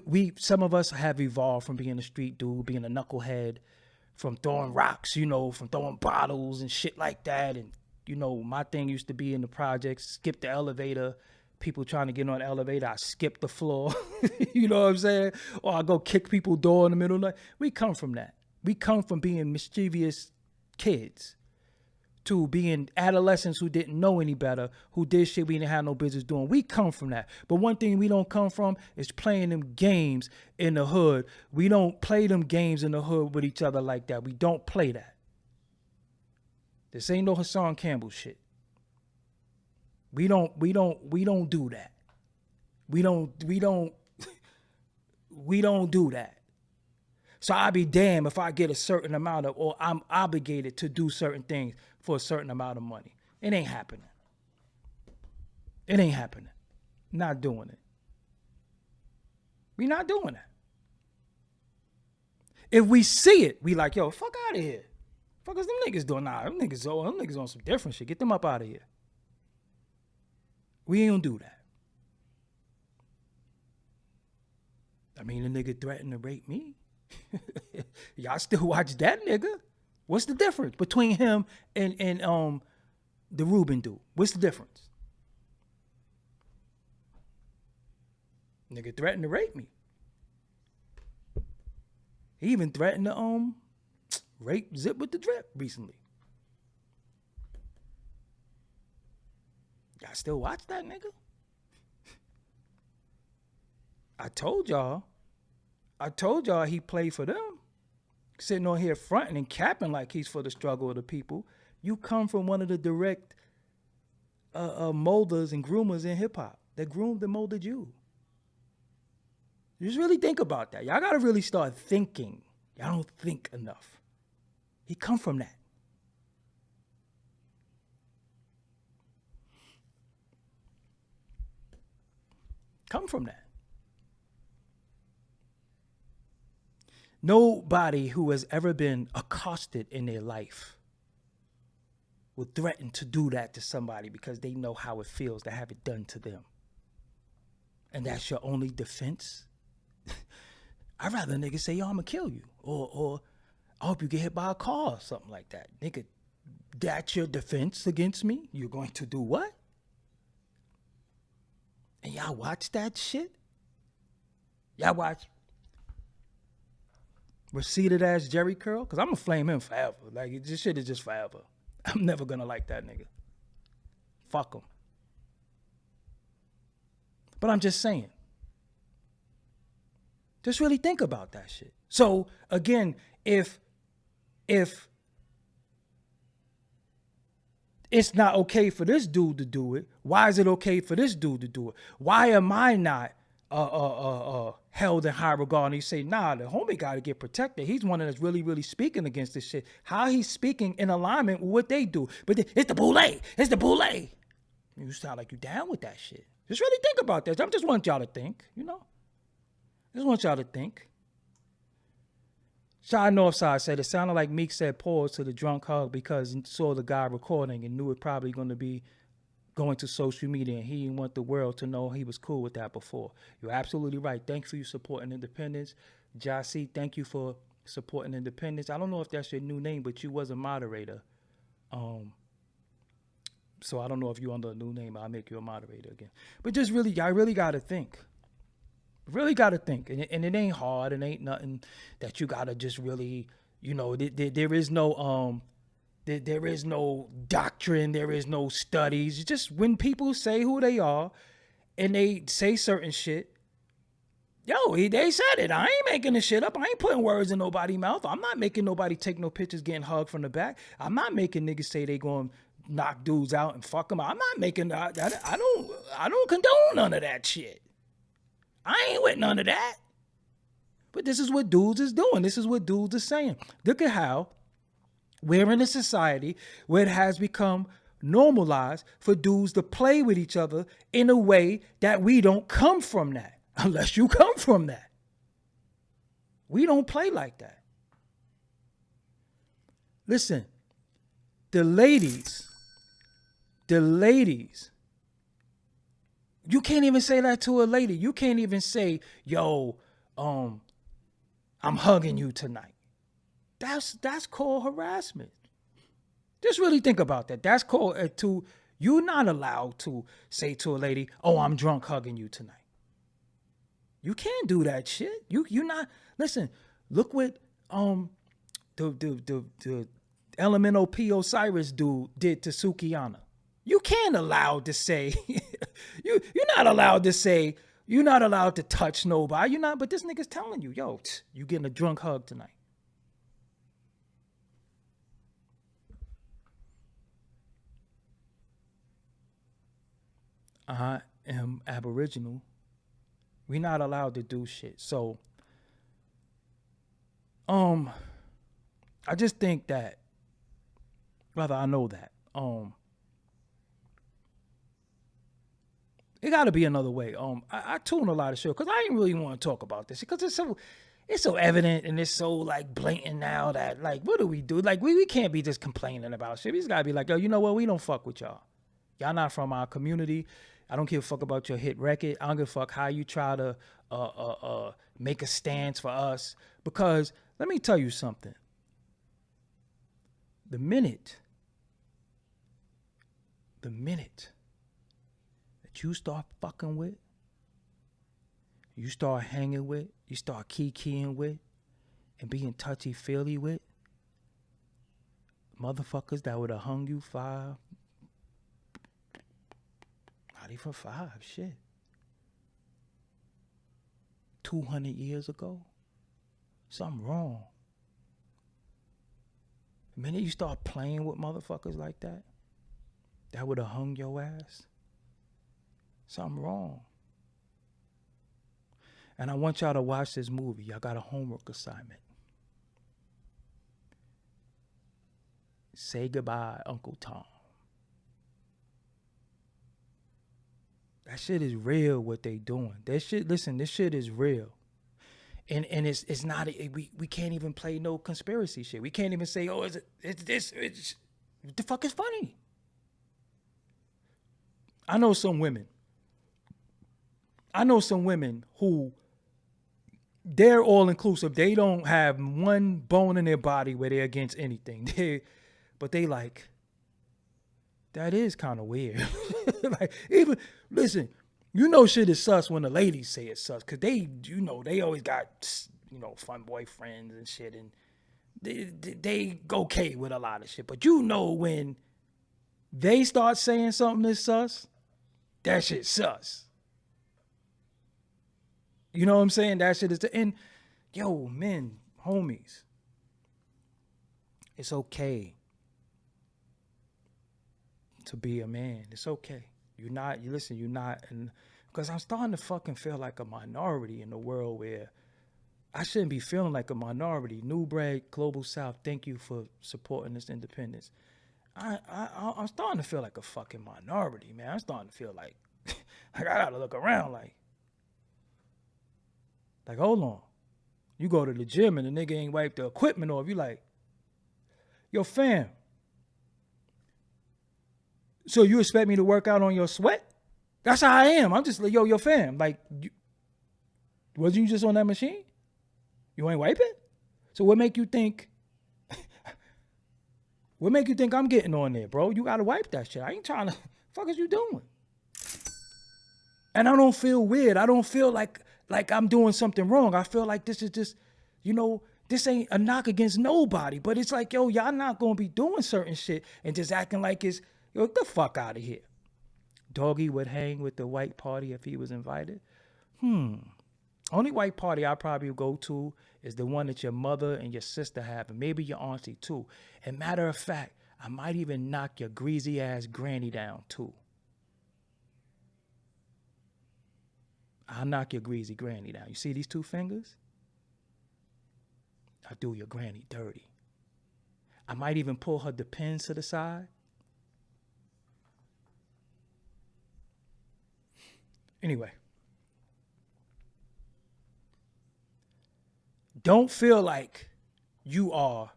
A: We some of us have evolved from being a street dude, being a knucklehead, from throwing rocks, from throwing bottles and shit like that. And my thing used to be in the projects, skip the elevator. People trying to get on the elevator, I skip the floor. You know what I'm saying? Or I go kick people's door in the middle of the night. We come from that. We come from being mischievous kids to being adolescents who didn't know any better, who did shit we didn't have no business doing. We come from that. But one thing we don't come from is playing them games in the hood. We don't play them games in the hood with each other like that. We don't play that. This ain't no Hassan Campbell shit. We don't do that. We don't do that. So I'll be damned if I get a certain amount of, or I'm obligated to do certain things for a certain amount of money. It ain't happening. It ain't happening. Not doing it. We not doing that. If we see it, we like, yo, fuck out of here. Fuck is them niggas doing? Nah, them niggas on some different shit. Get them up out of here. We ain't gonna do that. I mean, the nigga threatened to rape me. Y'all still watch that nigga? What's the difference between him and the Ruben dude? What's the difference? Nigga threatened to rape me. He even threatened to rape Zip with the Drip recently. Y'all still watch that nigga? I told y'all he played for them. Sitting on here fronting and capping like he's for the struggle of the people. You come from one of the direct molders and groomers in hip hop that groomed and molded you. Just really think about that. Y'all gotta really start thinking. Y'all don't think enough. He come from that. Come from that. Nobody who has ever been accosted in their life would threaten to do that to somebody because they know how it feels to have it done to them. And that's your only defense? I'd rather a nigga say, yo, I'm gonna kill you. Or I hope you get hit by a car or something like that. Nigga, that's your defense against me? You're going to do what? And y'all watch that shit? Y'all watch receded ass Jerry Curl? Because I'm going to flame him forever. Like, this shit is just forever. I'm never going to like that nigga. Fuck him. But I'm just saying. Just really think about that shit. So, again, if it's not okay for this dude to do it, why is it okay for this dude to do it? Why am I not held in high regard? And you say, nah, the homie got to get protected. He's one that's really, really speaking against this shit. How he's speaking in alignment with what they do. But it's the boule. It's the boule. You sound like you down with that shit. Just really think about that. I just want y'all to think, Just want y'all to think. Shy Northside said it sounded like Meek said pause to the drunk hug because he saw the guy recording and knew it probably going to be going to social media, and he didn't want the world to know he was cool with that before. You're absolutely right. Thanks for you supporting independence. Jassy, thank you for supporting independence. I don't know if that's your new name, but you was a moderator. So I don't know if you under a new name, I'll make you a moderator again. But just really, I really got to think. Really got to think. And it ain't hard. It ain't nothing that you got to just really, there is no, there is no doctrine. There is no studies. It's just when people say who they are and they say certain shit, they said it. I ain't making this shit up. I ain't putting words in nobody's mouth. I'm not making nobody take no pictures getting hugged from the back. I'm not making niggas say they going to knock dudes out and fuck them out. I'm not making that. I don't condone none of that shit. I ain't with none of that. But this is what dudes is doing. This is what dudes are saying. Look at how we're in a society where it has become normalized for dudes to play with each other in a way that we don't come from that. Unless you come from that. We don't play like that. Listen, the ladies, you can't even say that to a lady. You can't even say, yo, I'm hugging you tonight. That's called harassment. Just really think about that. That's called you're not allowed to say to a lady, oh, I'm drunk hugging you tonight. You can't do that shit. You not listen. Look what the elemental P. Osiris dude did to Sukiana. You can't allow to say you're not allowed to say you're not allowed to touch nobody. You're not. But this nigga's telling you, yo, you getting a drunk hug tonight. I am Aboriginal. We're not allowed to do shit. So, I just think that, brother, I know that. It got to be another way. I tune a lot of shit because I ain't really want to talk about this because it's so evident and it's so like blatant now that like, what do we do? Like we can't be just complaining about shit. We just gotta be like, yo, you know what? We don't fuck with y'all. Y'all not from our community. I don't give a fuck about your hit record. I don't give a fuck how you try to make a stance for us. Because let me tell you something. The minute that you start fucking with, you start hanging with, you start keying with, and being touchy-feely with, motherfuckers that would have hung you not even 5, shit. 200 years ago, something wrong. The minute you start playing with motherfuckers like that would have hung your ass, something wrong. And I want y'all to watch this movie. Y'all got a homework assignment. Say goodbye, Uncle Tom. That shit is real what they doing. That shit, listen, this shit is real. And it's not, we can't even play no conspiracy shit. We can't even say, oh, it's this, what the fuck is funny? I know some women who, they're all inclusive. They don't have one bone in their body where they're against anything. But they like, that is kind of weird. Like, even, listen, shit is sus when the ladies say it's sus. Because they, they always got, fun boyfriends and shit. And they okay with a lot of shit. But when they start saying something that's sus, that shit's sus. You know what I'm saying? That shit is, and yo, men, homies, it's okay to be a man. It's okay. You're not, and because I'm starting to fucking feel like a minority in the world where I shouldn't be feeling like a minority. New Bread, Global South, thank you for supporting this independence. I'm starting to feel like a fucking minority, man. I'm starting to feel like I gotta look around like, hold on. You go to the gym and the nigga ain't wiped the equipment off. You like, yo, fam. So you expect me to work out on your sweat? That's how I am. I'm just like, yo, fam. Like, wasn't you just on that machine? You ain't wipe it? So what make you think What make you think I'm getting on there, bro? You gotta wipe that shit. I ain't trying to. Fuck is you doing? And I don't feel weird. I don't feel like I'm doing something wrong. I feel like this is just, this ain't a knock against nobody. But it's like, yo, y'all not gonna be doing certain shit and just acting like it's, yo, get the fuck out of here. Doggie would hang with the white party if he was invited. Only white party I probably go to is the one that your mother and your sister have, and maybe your auntie too. And matter of fact, I might even knock your greasy ass granny down too. I'll knock your greasy granny down. You see these two fingers? I'll do your granny dirty. I might even pull her depends to the side. Anyway. Don't feel like you are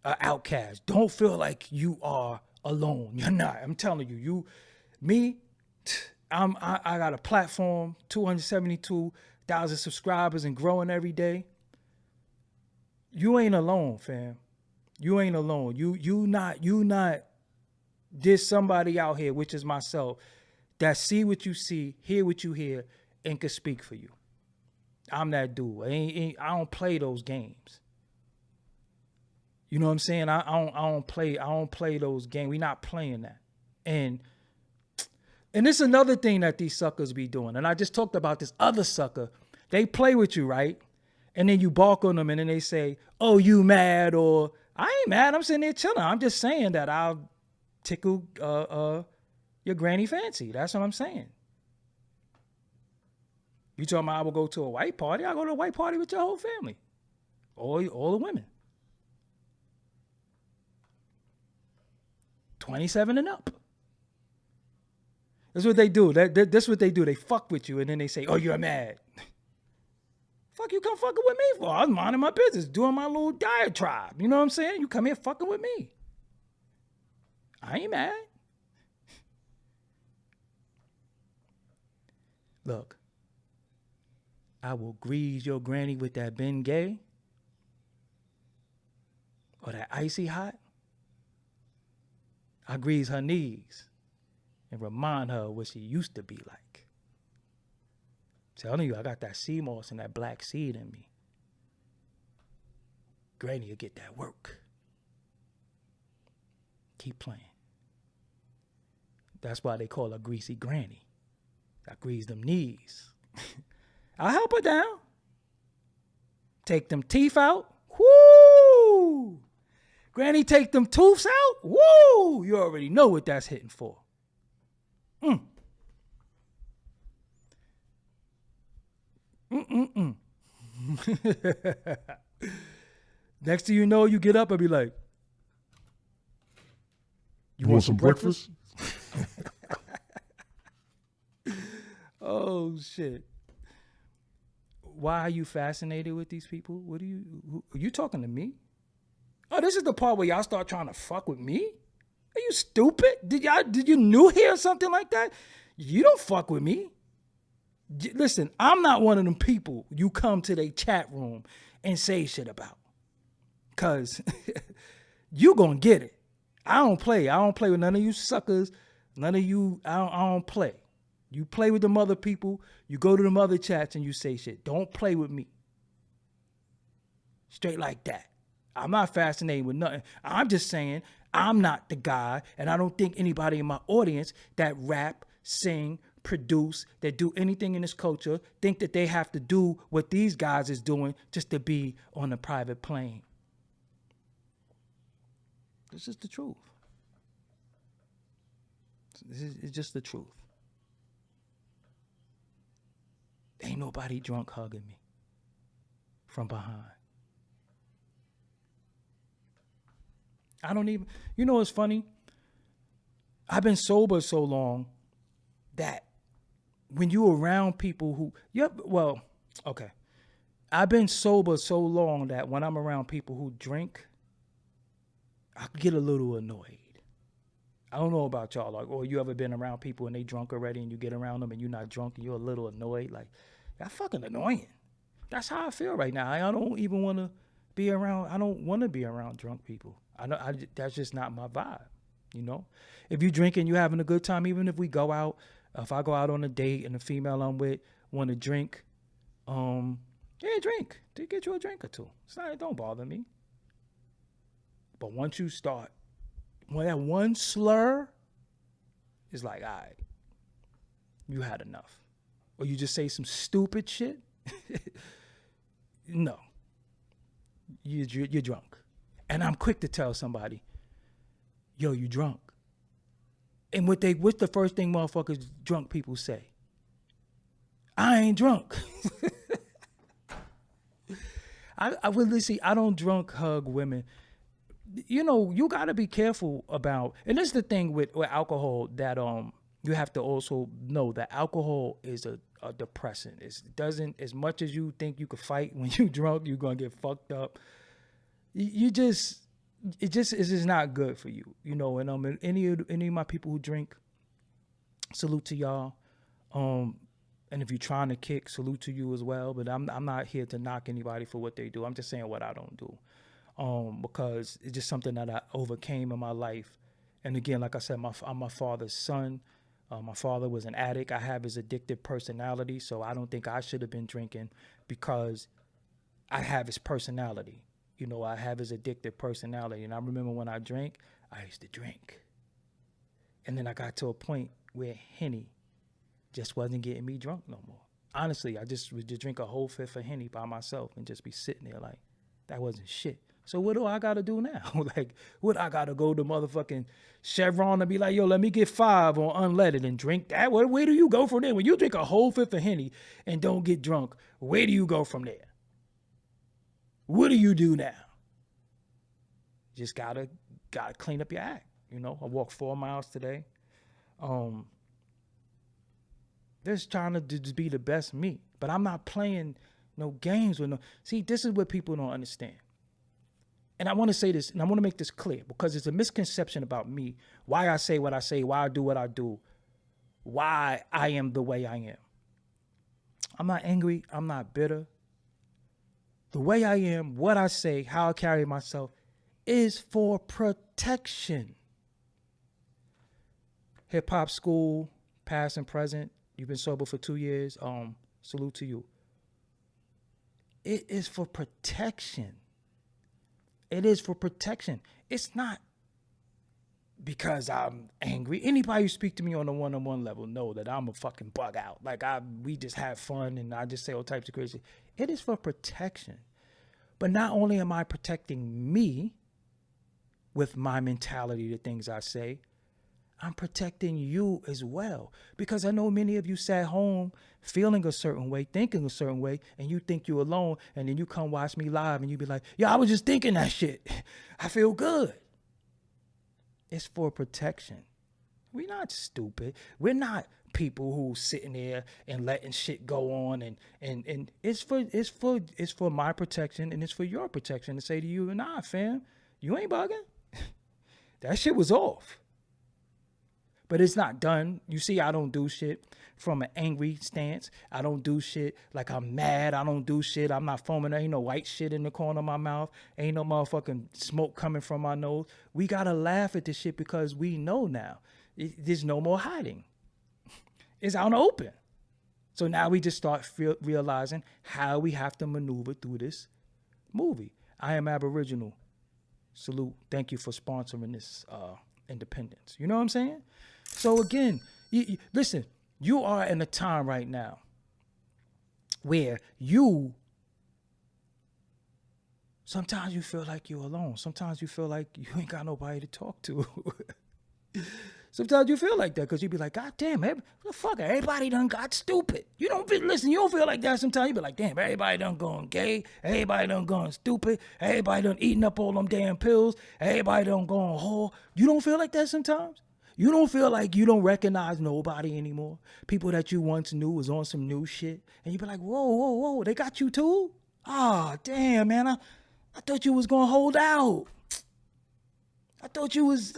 A: an outcast. Don't feel like you are alone. You're not. I'm telling you. I got a platform, 272,000 subscribers and growing every day. You ain't alone, fam. You ain't alone. You not. There's somebody out here, which is myself, that see what you see, hear what you hear, and can speak for you. I'm that dude. I don't play those games. You know what I'm saying? I don't play those games. We not playing that. And this is another thing that these suckers be doing. And I just talked about this other sucker. They play with you, right? And then you bark on them and then they say, oh, you mad? Or I ain't mad. I'm sitting there chilling. I'm just saying that I'll tickle your granny fancy. That's what I'm saying. You talking about I will go to a white party? I go to a white party with your whole family. All the women. 27 and up. That's what they do. That's what they do. They fuck with you and then they say, oh, you're mad. Fuck you come fucking with me for? I was minding my business, doing my little diatribe. You know what I'm saying? You come here fucking with me. I ain't mad. Look, I will grease your granny with that Ben Gay or that icy hot. I grease her knees and remind her of what she used to be like. Telling you, I got that sea moss and that black seed in me. Granny will get that work. Keep playing. That's why they call her greasy granny. I grease them knees. I'll help her down. Take them teeth out. Woo! Granny, take them tooths out. Woo! You already know what that's hitting for. Next thing you know, you get up and be like,
C: You want some breakfast?
A: Oh, shit. Why are you fascinated with these people? Are you talking to me? Oh, this is the part where y'all start trying to fuck with me? Are you stupid? Did you new hear something like that? You don't fuck with me. Listen, I'm not one of them people you come to their chat room and say shit about. Cause you gonna get it. I don't play. I don't play with none of you suckers. None of you, I don't play. You play with them other people, you go to them other chats and you say shit. Don't play with me. Straight like that. I'm not fascinated with nothing. I'm just saying I'm not the guy, and I don't think anybody in my audience that rap, sing, produce, that do anything in this culture think that they have to do what these guys is doing just to be on a private plane. This is the truth. It's just the truth. Ain't nobody drunk hugging me from behind. I don't even, you know what's funny? I've been sober so long that when you around people who, I've been sober so long that when I'm around people who drink, I get a little annoyed. I don't know about y'all, like, or you ever been around people and they drunk already and you get around them and you're not drunk and you're a little annoyed, like, that's fucking annoying. That's how I feel right now. I don't even want to, be around. I don't want to be around drunk people. I know that's just not my vibe. You know, if you drinking, you having a good time. Even if we go out, if I go out on a date and the female I'm with want to drink, yeah, drink. To get you a drink or two. It's not. It don't bother me. But once you start, when that one slur is like, all right, you had enough, or you just say some stupid shit. No, you're drunk, and I'm quick to tell somebody, yo, you drunk. And what's the first thing motherfuckers drunk people say? I ain't drunk. I really see. I don't drunk hug women. You know, you got to be careful about, and this is the thing with alcohol that you have to also know that alcohol is a depressant. It doesn't, as much as you think you could fight when you drunk, you're gonna get fucked up. It just is not good for you, you know. And any of my people who drink, salute to y'all. And if you're trying to kick, salute to you as well. But I'm not here to knock anybody for what they do. I'm just saying what I don't do, because it's just something that I overcame in my life. And again, like I said, I'm my father's son. My father was an addict. I have his addictive personality, so I don't think I should have been drinking because I have his personality. You know, I have his addictive personality. And I remember when I drank, I used to drink. And then I got to a point where Henny just wasn't getting me drunk no more. Honestly, I just would just drink a whole fifth of Henny by myself and just be sitting there like, that wasn't shit. So what do I got to do now? Like, what I got to go to motherfucking Chevron and be like, yo, let me get 5 on unleaded and drink that? Where do you go from there? When you drink a whole fifth of Henny and don't get drunk, where do you go from there? What do you do now? Just gotta clean up your act. You know, I walked 4 miles today. Just trying to just be the best me. But I'm not playing no games with no. See, this is what people don't understand. And I want to say this, and I want to make this clear, because it's a misconception about me, why I say what I say, why I do what I do, why I am the way I am. I'm not angry. I'm not bitter. The way I am, what I say, how I carry myself is for protection. Hip hop school, past and present. You've been sober for 2 years. Salute to you. It is for protection. It is for protection. It's not because I'm angry. Anybody who speak to me on a one-on-one level know that I'm a fucking bug out. Like we just have fun and I just say all types of crazy. It is for protection. But not only am I protecting me with my mentality, the things I say, I'm protecting you as well. Because I know many of you sat home feeling a certain way, thinking a certain way, and you think you're alone, and then you come watch me live and you be like, yo, I was just thinking that shit. I feel good. It's for protection. We're not stupid. We're not people who sitting there and letting shit go on, and it's for my protection and it's for your protection to say to you, nah, fam, you ain't bugging. That shit was off. But it's not done. You see, I don't do shit from an angry stance. I don't do shit like I'm mad. I don't do shit. I'm not foaming. There ain't no white shit in the corner of my mouth. Ain't no motherfucking smoke coming from my nose. We got to laugh at this shit because we know now. There's no more hiding. It's out in the open. So now we just start realizing how we have to maneuver through this movie. I am Aboriginal. Salute. Thank you for sponsoring this independence. You know what I'm saying? So again, listen, you are in a time right now where sometimes you feel like you're alone. Sometimes you feel like you ain't got nobody to talk to. Sometimes you feel like that because you be like, God damn, what the fuck, everybody done got stupid. You don't feel like that sometimes. You be like, damn, everybody done gone gay. Everybody done gone stupid. Everybody done eating up all them damn pills. Everybody done gone whore. You don't feel like that sometimes? You don't feel like you don't recognize nobody anymore? People that you once knew was on some new shit. And you be like, whoa, they got you too? Ah, damn, man, I thought you was gonna hold out. I thought you was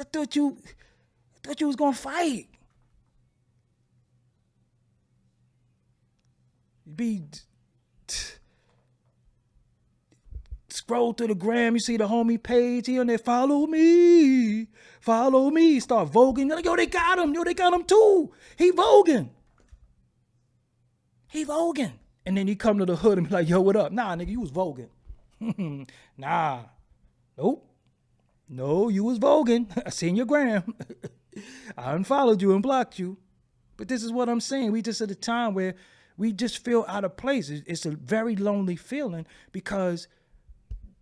A: gonna fight. Scroll through the gram, you see the homie page, he on there, follow me. Start voguing. Like, yo, they got him. Yo, they got him too. He voguing. And then he come to the hood and be like, yo, what up? Nah, nigga, you was voguing. Nah. Nope. No, you was voguing. I seen your gram. I unfollowed you and blocked you. But this is what I'm saying. We just at a time where we just feel out of place. It's a very lonely feeling because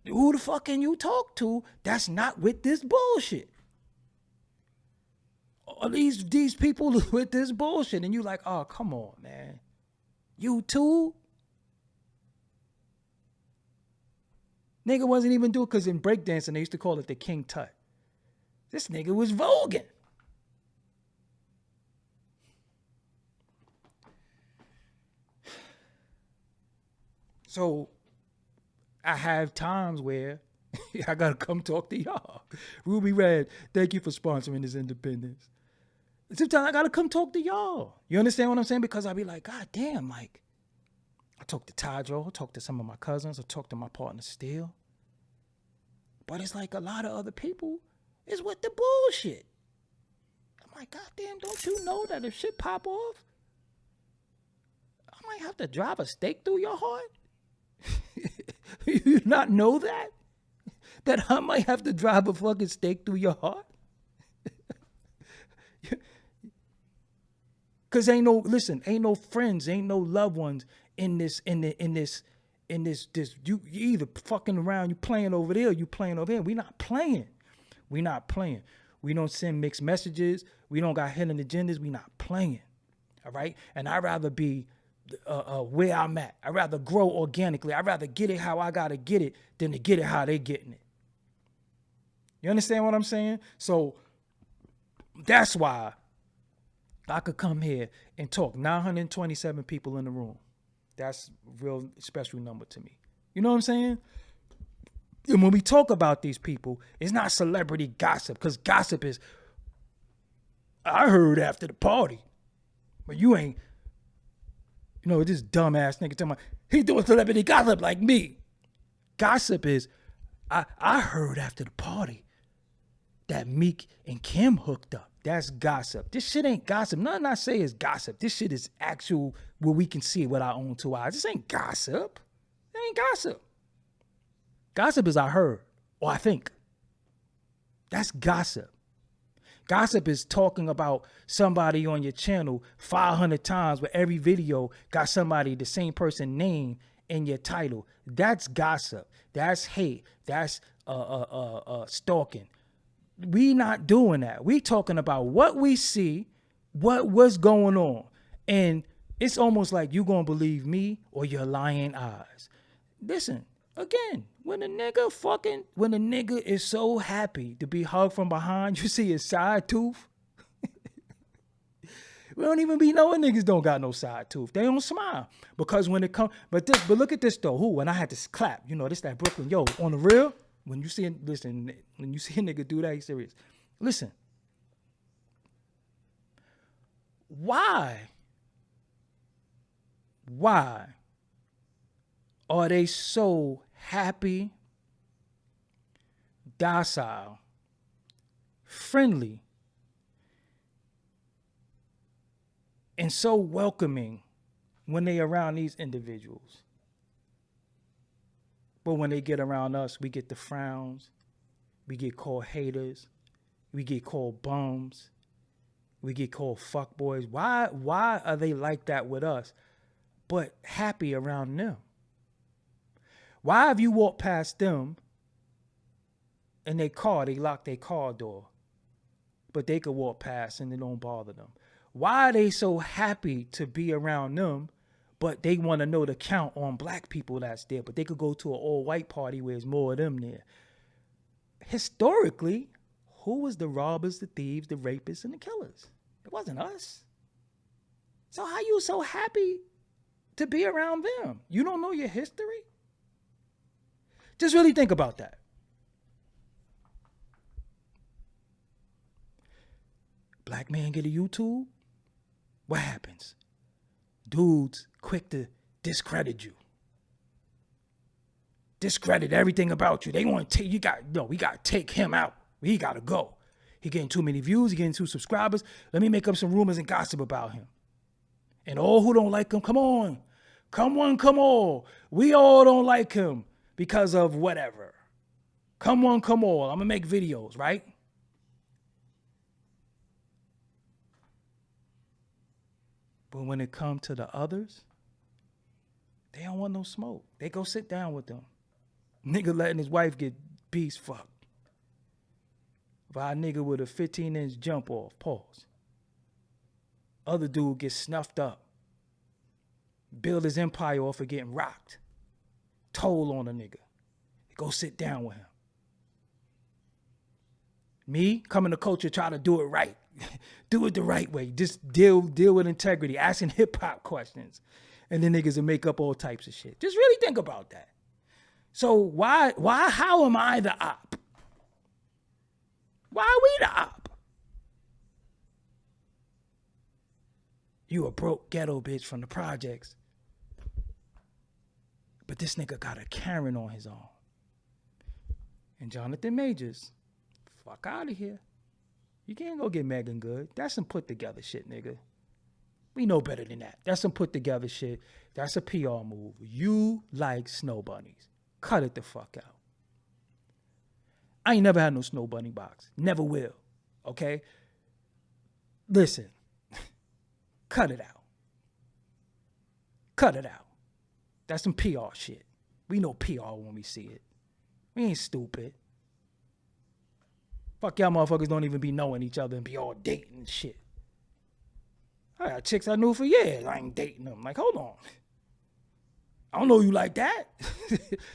A: who the fuck can you talk to that's not with this bullshit? Or these people with this bullshit. And you like, oh, come on, man. You too? Nigga wasn't even doing, because in breakdancing, they used to call it the King Tut. This nigga was voguing. So I have times where I gotta come talk to y'all. Ruby Red, thank you for sponsoring this independence. Sometimes I gotta come talk to y'all. You understand what I'm saying? Because I be like, God damn, like, I talk to Tydro, I talk to some of my cousins, I talk to my partner Steele. But it's like a lot of other people is with the bullshit. I'm like, God damn, don't you know that if shit pop off, I might have to drive a stake through your heart? You not know that? That I might have to drive a fucking stake through your heart? Cause ain't no friends, ain't no loved ones in this, you either fucking around, you playing over there, you playing over here. We not playing. We don't send mixed messages. We don't got hidden agendas. We not playing. All right. And I'd rather be where I'm at. I'd rather grow organically. I'd rather get it how I gotta get it than to get it how they getting it. You understand what I'm saying? So that's why I could come here and talk. 927 people in the room. That's a real special number to me. You know what I'm saying? And when we talk about these people, it's not celebrity gossip, because gossip is, I heard after the party. But you ain't, this dumbass nigga talking about, he doing celebrity gossip like me. Gossip is, I heard after the party that Meek and Kim hooked up. That's gossip. This shit ain't gossip. Nothing I say is gossip. This shit is actual, where we can see it with our own two eyes. This ain't gossip. It ain't gossip. Gossip is I heard or I think. That's gossip. Gossip is talking about somebody on your channel 500 times, where every video got somebody, the same person name in your title. That's gossip. That's hate. That's stalking. We not doing that. We talking about what we see, what's going on. And it's almost like you gonna believe me or your lying eyes. Listen, again, when a nigga is so happy to be hugged from behind, you see his side tooth. We don't even be knowing niggas don't got no side tooth. They don't smile. Because when it come, but look at this though. When I had to clap, this that Brooklyn. Yo, on the real, when you see a nigga do that, he's serious. Listen. Why are they so happy, docile, friendly, and so welcoming when they around these individuals? But when they get around us, we get the frowns, we get called haters, we get called bums, we get called fuckboys. Why are they like that with us, but happy around them? Why have you walked past them in their car, they lock their car door, but they could walk past and it don't bother them? Why are they so happy to be around them, but they want to know the count on black people that's there, but they could go to an all-white party where there's more of them there? Historically, who was the robbers, the thieves, the rapists, and the killers? It wasn't us. So how you so happy to be around them? You don't know your history? Just really think about that. Black man get a YouTube? What happens? Dudes quick to discredit you. discredit everything about you. They want to take, we got to take him out. He got to go. He getting too many views. He getting too subscribers. Let me make up some rumors and gossip about him. And all who don't like him, come on. Come on. We all don't like him because of whatever. Come on. I'm going to make videos, right? But when it comes to the others, they don't want no smoke. They go sit down with them. Nigga letting his wife get beast fucked by a nigga with a 15-inch jump off. Pause. Other dude gets snuffed up. Build his empire off of getting rocked. Toll on a nigga. Go sit down with him. Me, coming to culture, try to do it right. Do it the right way. Just deal with integrity. Asking hip-hop questions. And then niggas will make up all types of shit. Just really think about that. So how am I the op? Why are we the op? You a broke ghetto bitch from the projects. But this nigga got a Karen on his arm. And Jonathan Majors, fuck out of here. You can't go get Megan Good. That's some put together shit, nigga. We know better than that. That's some put together shit. That's a PR move. You like snow bunnies. Cut it the fuck out. I ain't never had no snow bunny box. Never will. Okay? Listen. Cut it out. Cut it out. That's some PR shit. We know PR when we see it. We ain't stupid. Fuck y'all motherfuckers don't even be knowing each other and be all dating and shit. I got chicks I knew for years. I ain't dating them. Like, hold on. I don't know you like that.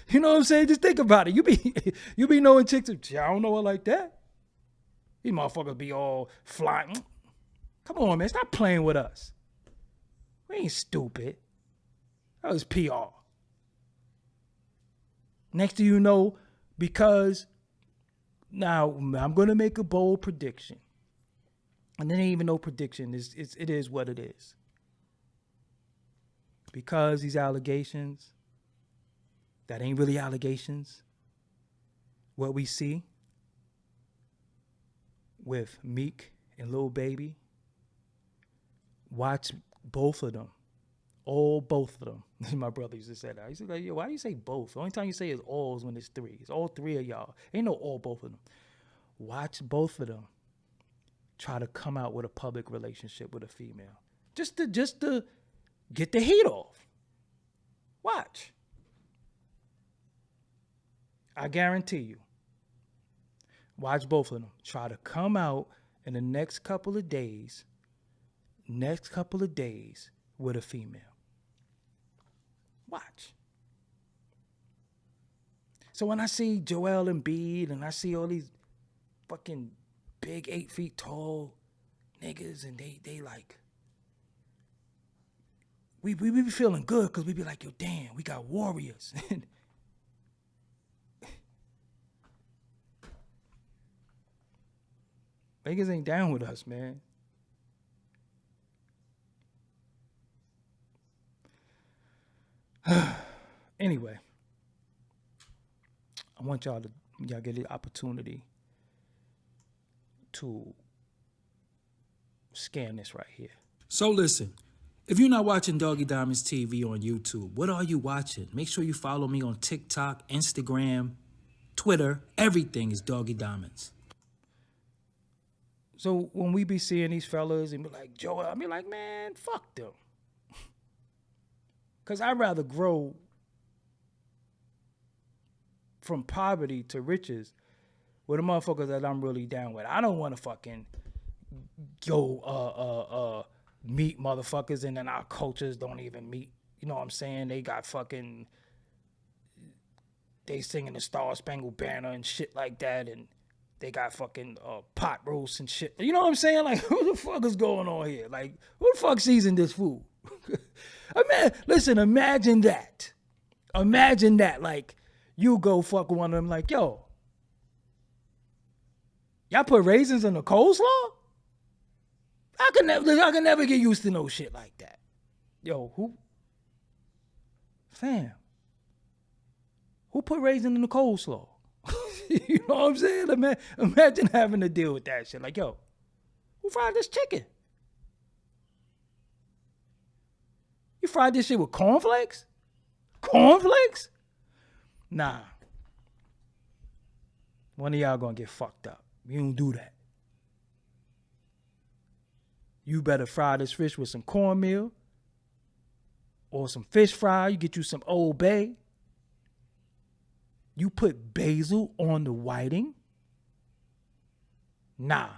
A: You know what I'm saying? Just think about it. You be knowing chicks. I don't know her like that. These motherfuckers be all flying. Come on, man. Stop playing with us. We ain't stupid. That was PR. Next thing you know, because now I'm going to make a bold prediction. And there ain't even no prediction. It is what it is. Because these allegations, that ain't really allegations. What we see with Meek and Lil Baby, watch both of them. Both of them. My brother used to say that. He used to like, yo, why do you say both? The only time you say is all is when it's three. It's all three of y'all. Ain't no all both of them. Watch both of them try to come out with a public relationship with a female. Just to get the heat off. Watch. I guarantee you. Watch both of them try to come out in the next couple of days with a female. Watch. So when I see Joel Embiid and I see all these fucking big 8 feet tall niggas and they like, we be feeling good because we be like, yo, damn, we got warriors. Niggas ain't down with us, man. Anyway, I want y'all get the opportunity to scan this right here. So listen, if you're not watching Doggie Diamonds TV on YouTube, what are you watching? Make sure you follow me on TikTok, Instagram, Twitter. Everything is Doggie Diamonds. So when we be seeing these fellas and be like, Joel, I be like, man, fuck them. Because I'd rather grow from poverty to riches with the motherfuckers that I'm really down with. I don't want to fucking go meet motherfuckers and then our cultures don't even meet. You know what I'm saying? They got fucking, they singing the Star Spangled Banner and shit like that, and they got fucking pot roast and shit. You know what I'm saying? Like, who the fuck is going on here? Like, who the fuck seasoned this food? Listen, imagine that. Imagine that. Like, you go fuck one of them like, yo, y'all put raisins in the coleslaw? I can never get used to no shit like that. Yo, who Who put raisin in the coleslaw? You know what I'm saying? Imagine having to deal with that shit. Like, yo, who fried this chicken? You fried this shit with cornflakes? Cornflakes? Nah. One of y'all gonna get fucked up. You don't do that. You better fry this fish with some cornmeal or some fish fry. You get you some Old Bay. You put basil on the whiting? Nah.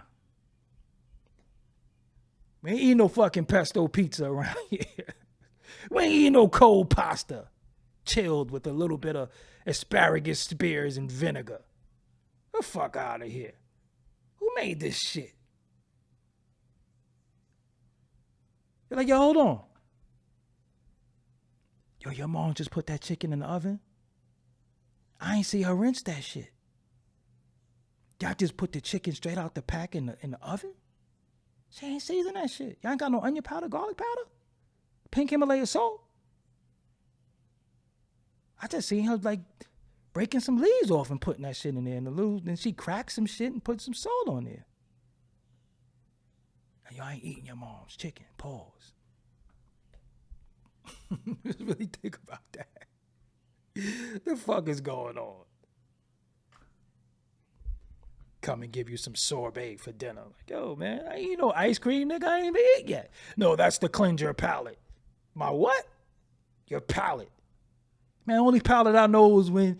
A: We ain't eating no fucking pesto pizza around here. We ain't eating no cold pasta chilled with a little bit of asparagus spears and vinegar. The fuck out of here. Who made this shit? You're like, yo, hold on. Yo, your mom just put that chicken in the oven? I ain't see her rinse that shit. Y'all just put the chicken straight out the pack in the oven? She ain't seasoned that shit. Y'all ain't got no onion powder, garlic powder? Pink Himalaya salt? I just seen her like breaking some leaves off and putting that shit in there. Then she cracked some shit and put some salt on there. And y'all ain't eating your mom's chicken. Pause. Just really think about that. The fuck is going on? Come and give you some sorbet for dinner. Like, yo, man, I ain't eat no ice cream, nigga. I ain't even eat yet. No, that's to cleanse your palate. My what? Your palate. Man, only palate I know is when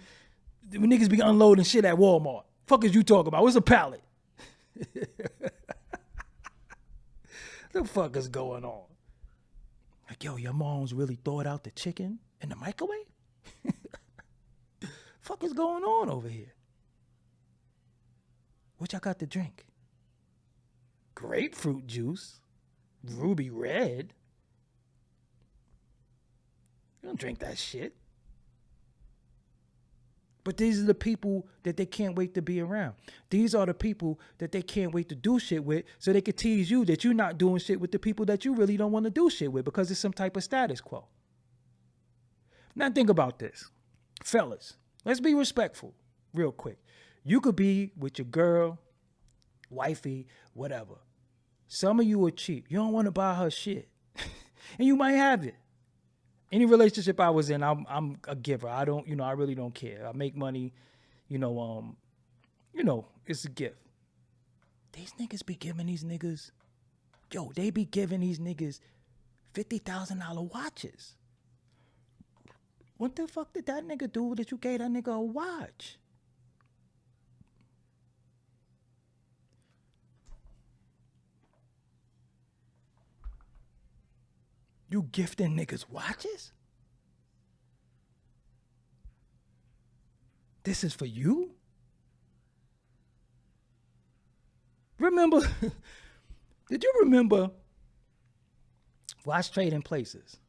A: niggas be unloading shit at Walmart. Fuck is you talking about? What's a palate? The fuck is going on? Like, yo, your mom's really thawed out the chicken in the microwave? Fuck is going on over here? What y'all got to drink? Grapefruit juice? Ruby red? You don't drink that shit. But these are the people that they can't wait to be around. These are the people that they can't wait to do shit with so they could tease you that you're not doing shit with the people that you really don't want to do shit with because it's some type of status quo. Now think about this. Fellas, let's be respectful real quick. You could be with your girl, wifey, whatever. Some of you are cheap. You don't want to buy her shit. And you might have it. Any relationship I was in, I'm a giver. I don't, I really don't care. I make money, it's a gift. These niggas be giving these niggas, they be giving these niggas $50,000 watches. What the fuck did that nigga do that you gave that nigga a watch? You gifting niggas watches? This is for you? Remember, did you remember Watch Trading Places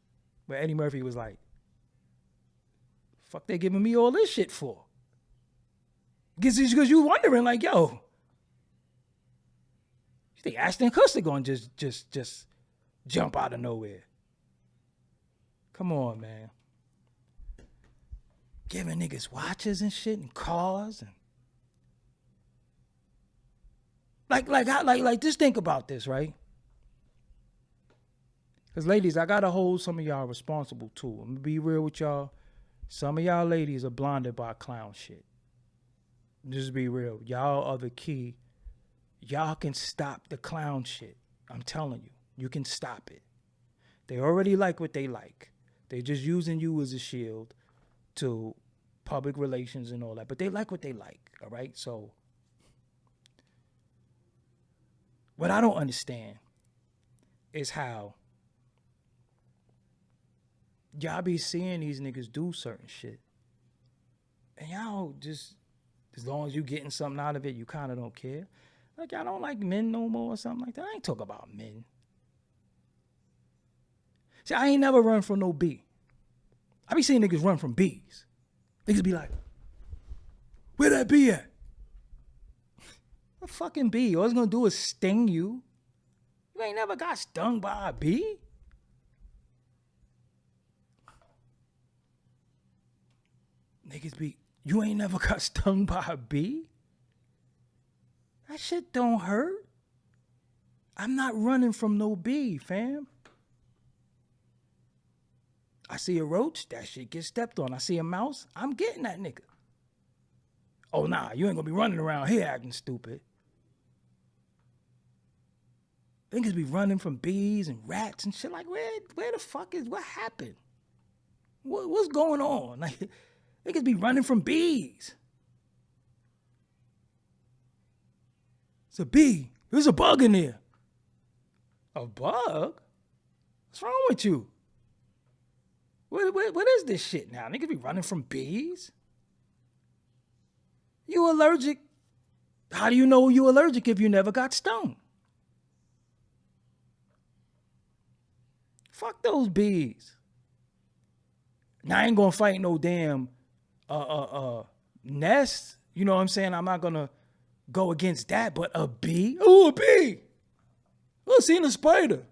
A: where Eddie Murphy was like, fuck they giving me all this shit for? Because you wondering like, yo, you think Ashton Kutcher gonna just jump out of nowhere? Come on, man. Giving niggas watches and shit and cars and like just think about this, right? Because ladies, I gotta hold some of y'all responsible too. I'm gonna be real with y'all. Some of y'all ladies are blinded by clown shit. Just be real. Y'all are the key. Y'all can stop the clown shit. I'm telling you. You can stop it. They already like what they like. They're just using you as a shield to public relations and all that. But they like what they like, all right? So, what I don't understand is how y'all be seeing these niggas do certain shit. And y'all just, as long as you getting something out of it, you kind of don't care. Like, y'all don't like men no more or something like that. I ain't talking about men. See, I ain't never run from no bee. I be seeing niggas run from bees. Niggas be like, where that bee at? A fucking bee. All it's gonna do is sting you. You ain't never got stung by a bee. Niggas be, you ain't never got stung by a bee? That shit don't hurt. I'm not running from no bee, fam. I see a roach, that shit gets stepped on. I see a mouse, I'm getting that nigga. Oh, nah, you ain't gonna be running around here acting stupid. Niggas be running from bees and rats and shit. Like, where the fuck is, what happened? What's going on? Like, niggas be running from bees. It's a bee. There's a bug in there. A bug? What's wrong with you? What is this shit now? Niggas be running from bees? You allergic? How do you know you allergic if you never got stung? Fuck those bees. Now I ain't gonna fight no damn nest. You know what I'm saying? I'm not gonna go against that, but a bee? Oh, a bee! I seen a spider.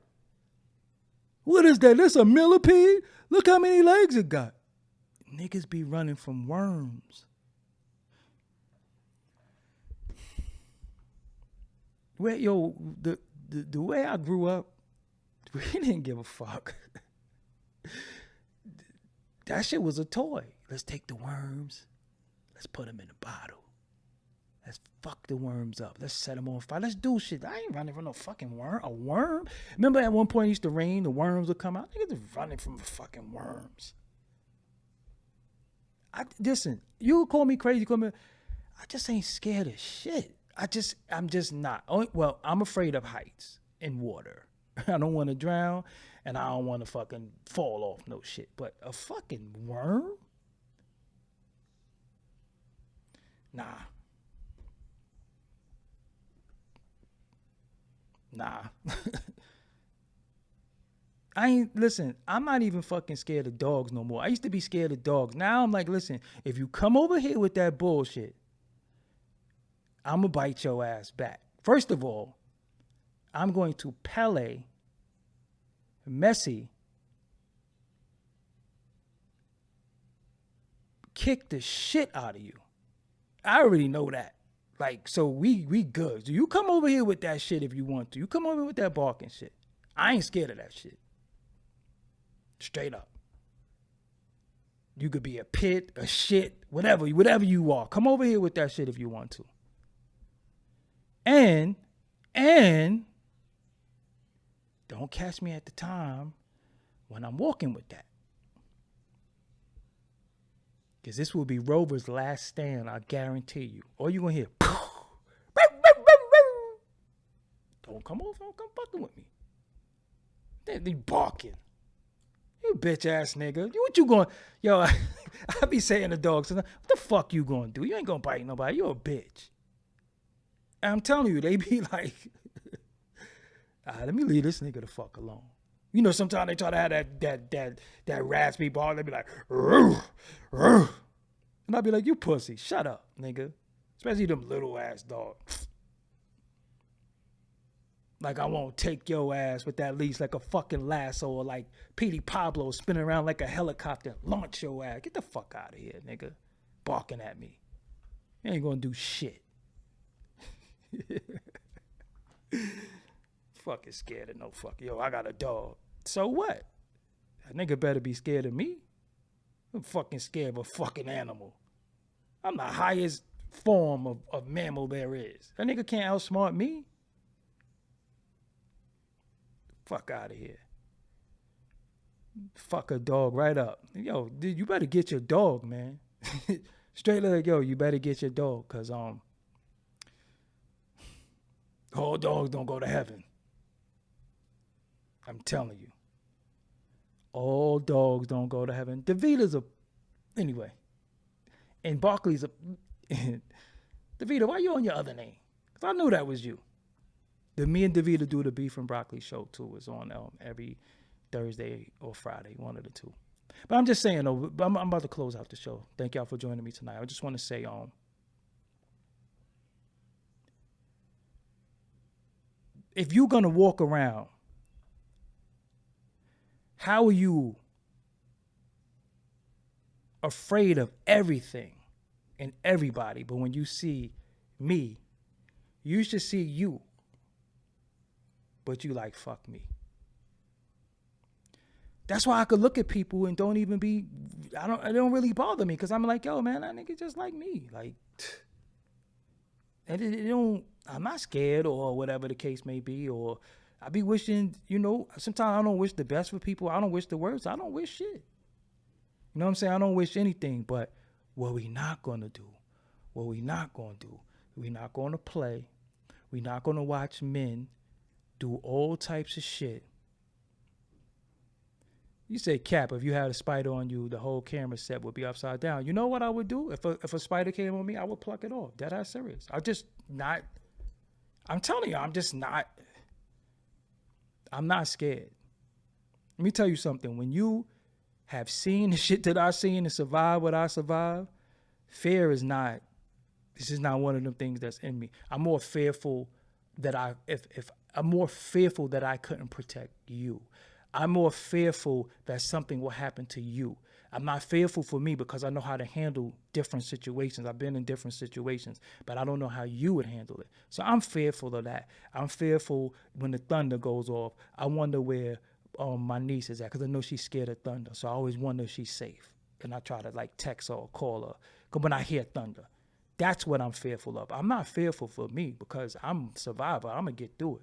A: What is that? This a millipede? Look how many legs it got. Niggas be running from worms. Where the way I grew up, we didn't give a fuck. That shit was a toy. Let's take the worms. Let's put them in a bottle. Let's fuck the worms up. Let's set them on fire. Let's do shit. I ain't running from no fucking worm. A worm? Remember at one point it used to rain, the worms would come out? Niggas just running from fucking worms. Listen, you call me crazy, I just ain't scared of shit. I'm just not. Well, I'm afraid of heights and water. I don't want to drown, and I don't want to fucking fall off no shit. But a fucking worm? Nah. Listen, I'm not even fucking scared of dogs no more. I used to be scared of dogs. Now I'm like, listen, if you come over here with that bullshit, I'm going to bite your ass back. First of all, I'm going to Pele, Messi, kick the shit out of you. I already know that. Like, so we good. So you come over here with that shit if you want to. You come over here with that barking shit. I ain't scared of that shit. Straight up. You could be a pit, a shit, whatever you are. Come over here with that shit if you want to. And don't catch me at the time when I'm walking with that. Because this will be Rover's last stand, I guarantee you. All you're going to hear, don't come fucking with me. They barking. You bitch ass nigga. What you going, yo, I be saying to dogs, what the fuck you going to do? You ain't going to bite nobody. You a bitch. And I'm telling you, they be like, all right, let me leave this nigga the fuck alone. You know, sometimes they try to have that raspy bark. They be like, roof, roof. And I be like, you pussy, shut up, nigga. Especially them little ass dogs. Like I won't take your ass with that leash like a fucking lasso or like Petey Pablo spinning around like a helicopter. Launch your ass. Get the fuck out of here, nigga. Barking at me. You ain't gonna do shit. Fucking scared of no fuck. Yo, I got a dog. So what? That nigga better be scared of me. I'm fucking scared of a fucking animal. I'm the highest form of mammal there is. That nigga can't outsmart me. Fuck out of here. Fuck a dog right up. Yo, dude, you better get your dog, man. Straight like, yo, you better get your dog, cause all dogs don't go to heaven. I'm telling you. All dogs don't go to heaven. DeVita's anyway. And Barkley's DeVita, why you on your other name? Because I knew that was you. Me and DeVita do the Beef and Broccoli show too. It's on every Thursday or Friday, one of the two. But I'm just saying, though, I'm about to close out the show. Thank y'all for joining me tonight. I just want to say, if you're going to walk around, how are you afraid of everything and everybody. But when you see me, you should see you. But you like, fuck me. That's why I could look at people and don't even be, it don't really bother me, because I'm like, yo, man, that nigga just like me. Like, and it don't, I'm not scared or whatever the case may be, or I be wishing, sometimes I don't wish the best for people. I don't wish the worst. I don't wish shit. You know what I'm saying? I don't wish anything, but what we not going to do, we're not going to play. We're not going to watch men do all types of shit. You say, Cap, if you had a spider on you, the whole camera set would be upside down. You know what I would do? If a spider came on me, I would pluck it off. That ass serious. I'm telling you, I'm not scared. Let me tell you something. When you have seen the shit that I've seen and survived what I survived, fear is not, this is not one of them things that's in me. I'm more fearful that I'm more fearful that I couldn't protect you. I'm more fearful that something will happen to you. I'm not fearful for me because I know how to handle different situations. I've been in different situations, but I don't know how you would handle it. So I'm fearful of that. I'm fearful when the thunder goes off. I wonder where my niece is at, because I know she's scared of thunder. So I always wonder if she's safe. And I try to like text her or call her. Because when I hear thunder, that's what I'm fearful of. I'm not fearful for me because I'm a survivor. I'm going to get through it.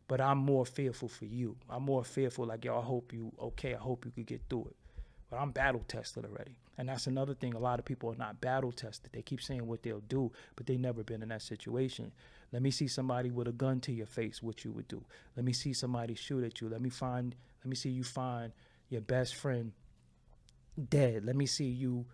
A: But I'm more fearful for you. I'm more fearful like, yo, I hope you okay. I hope you could get through it. But I'm battle tested already. And that's another thing. A lot of people are not battle tested. They keep saying what they'll do, but they never been in that situation. Let me see somebody with a gun to your face, what you would do. Let me see somebody shoot at you. Let me see you find your best friend dead. Let me see you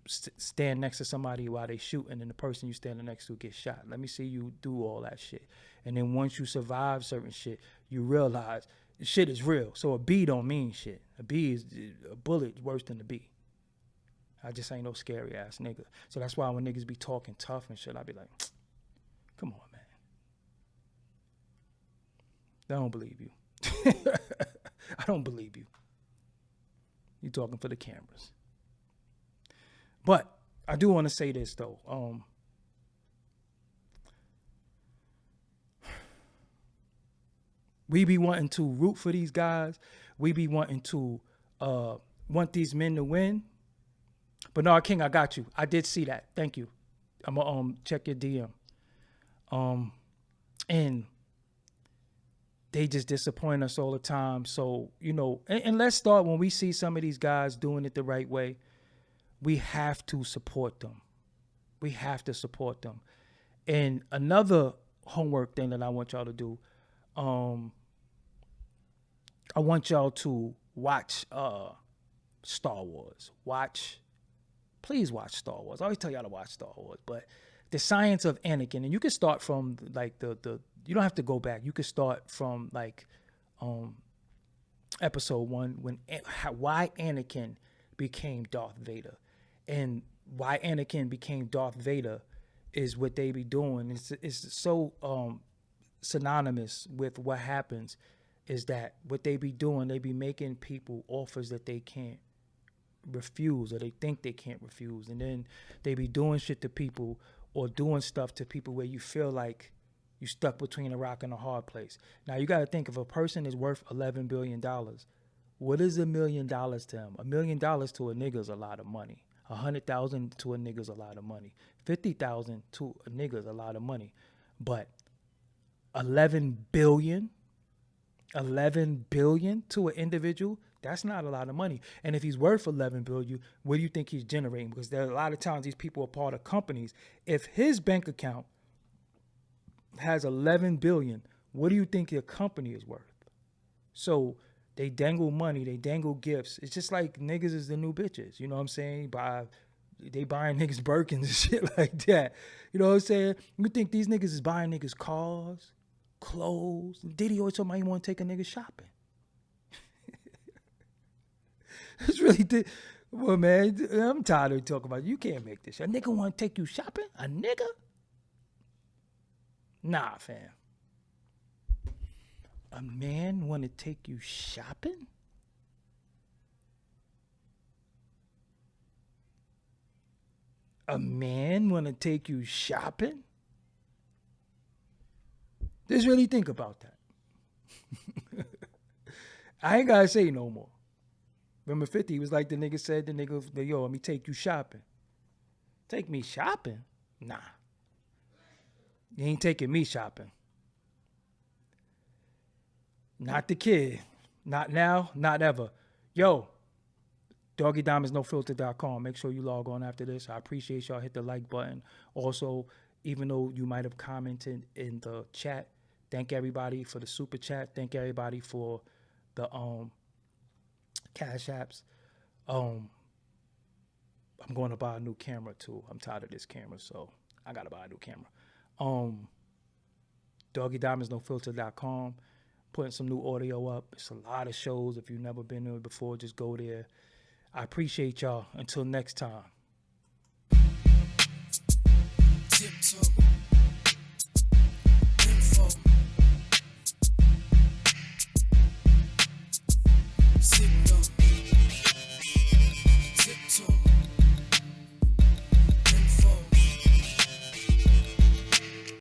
A: stand next to somebody while they shooting and the person you standing next to get shot. Let me see you do all that shit. And then once you survive certain shit, you realize shit is real. So a bee don't mean shit. A bullet is worse than a bee. I just ain't no scary ass nigga. So that's why when niggas be talking tough and shit, I be like, come on, man. I don't believe you. I don't believe you. You talking for the cameras. But I do want to say this though. We be wanting to root for these guys. We be wanting to want these men to win. But no, King, I got you. I did see that. Thank you. I'm gonna check your DM. And they just disappoint us all the time. So, and let's start when we see some of these guys doing it the right way. We have to support them. We have to support them. And another homework thing that I want y'all to do, I want y'all to watch Star Wars. Please watch Star Wars. I always tell y'all to watch Star Wars, but the science of Anakin, and you can start from like you don't have to go back. You can start from like episode 1 why Anakin became Darth Vader. And why Anakin became Darth Vader is what they be doing. It's so synonymous with what happens is that what they be doing, they be making people offers that they can't refuse or they think they can't refuse. And then they be doing shit to people or doing stuff to people where you feel like you stuck between a rock and a hard place. Now you got to think, if a person is worth $11 billion, what is $1 million to him? $1 million to a nigga is a lot of money. 100,000 to a nigga is a lot of money. 50,000 to a nigga is a lot of money. But 11 billion to an individual, that's not a lot of money. And if he's worth 11 billion, what do you think he's generating? Because there are a lot of times these people are part of companies. If his bank account has 11 billion, what do you think your company is worth? So they dangle money, they dangle gifts. It's just like niggas is the new bitches. You know what I'm saying? They buying niggas Birkins and shit like that. You know what I'm saying? You think these niggas is buying niggas cars, clothes? Diddy always told me he want to take a nigga shopping. It's really, well, man, I'm tired of talking about it. You can't make this. A nigga want to take you shopping? A nigga? Nah, fam. A man want to take you shopping? A man want to take you shopping? Just really think about that. I ain't gotta say no more. Remember 50, he was like the nigga said, yo, let me take you shopping. Take me shopping? Nah. You ain't taking me shopping. Not the kid. Not now, not ever. Yo, DoggieDiamondsNoFilter.com. Make sure you log on after this. I appreciate y'all. Hit the like button. Also, even though you might have commented in the chat, thank everybody for the super chat. Thank everybody for the cash apps. I'm going to buy a new camera too. I'm tired of this camera, so I gotta buy a new camera. DoggieDiamondsNoFilter.com. Putting some new audio up. It's a lot of shows. If you've never been there before, just go there. I appreciate y'all. Until next time.
D: Tiptoe. Info.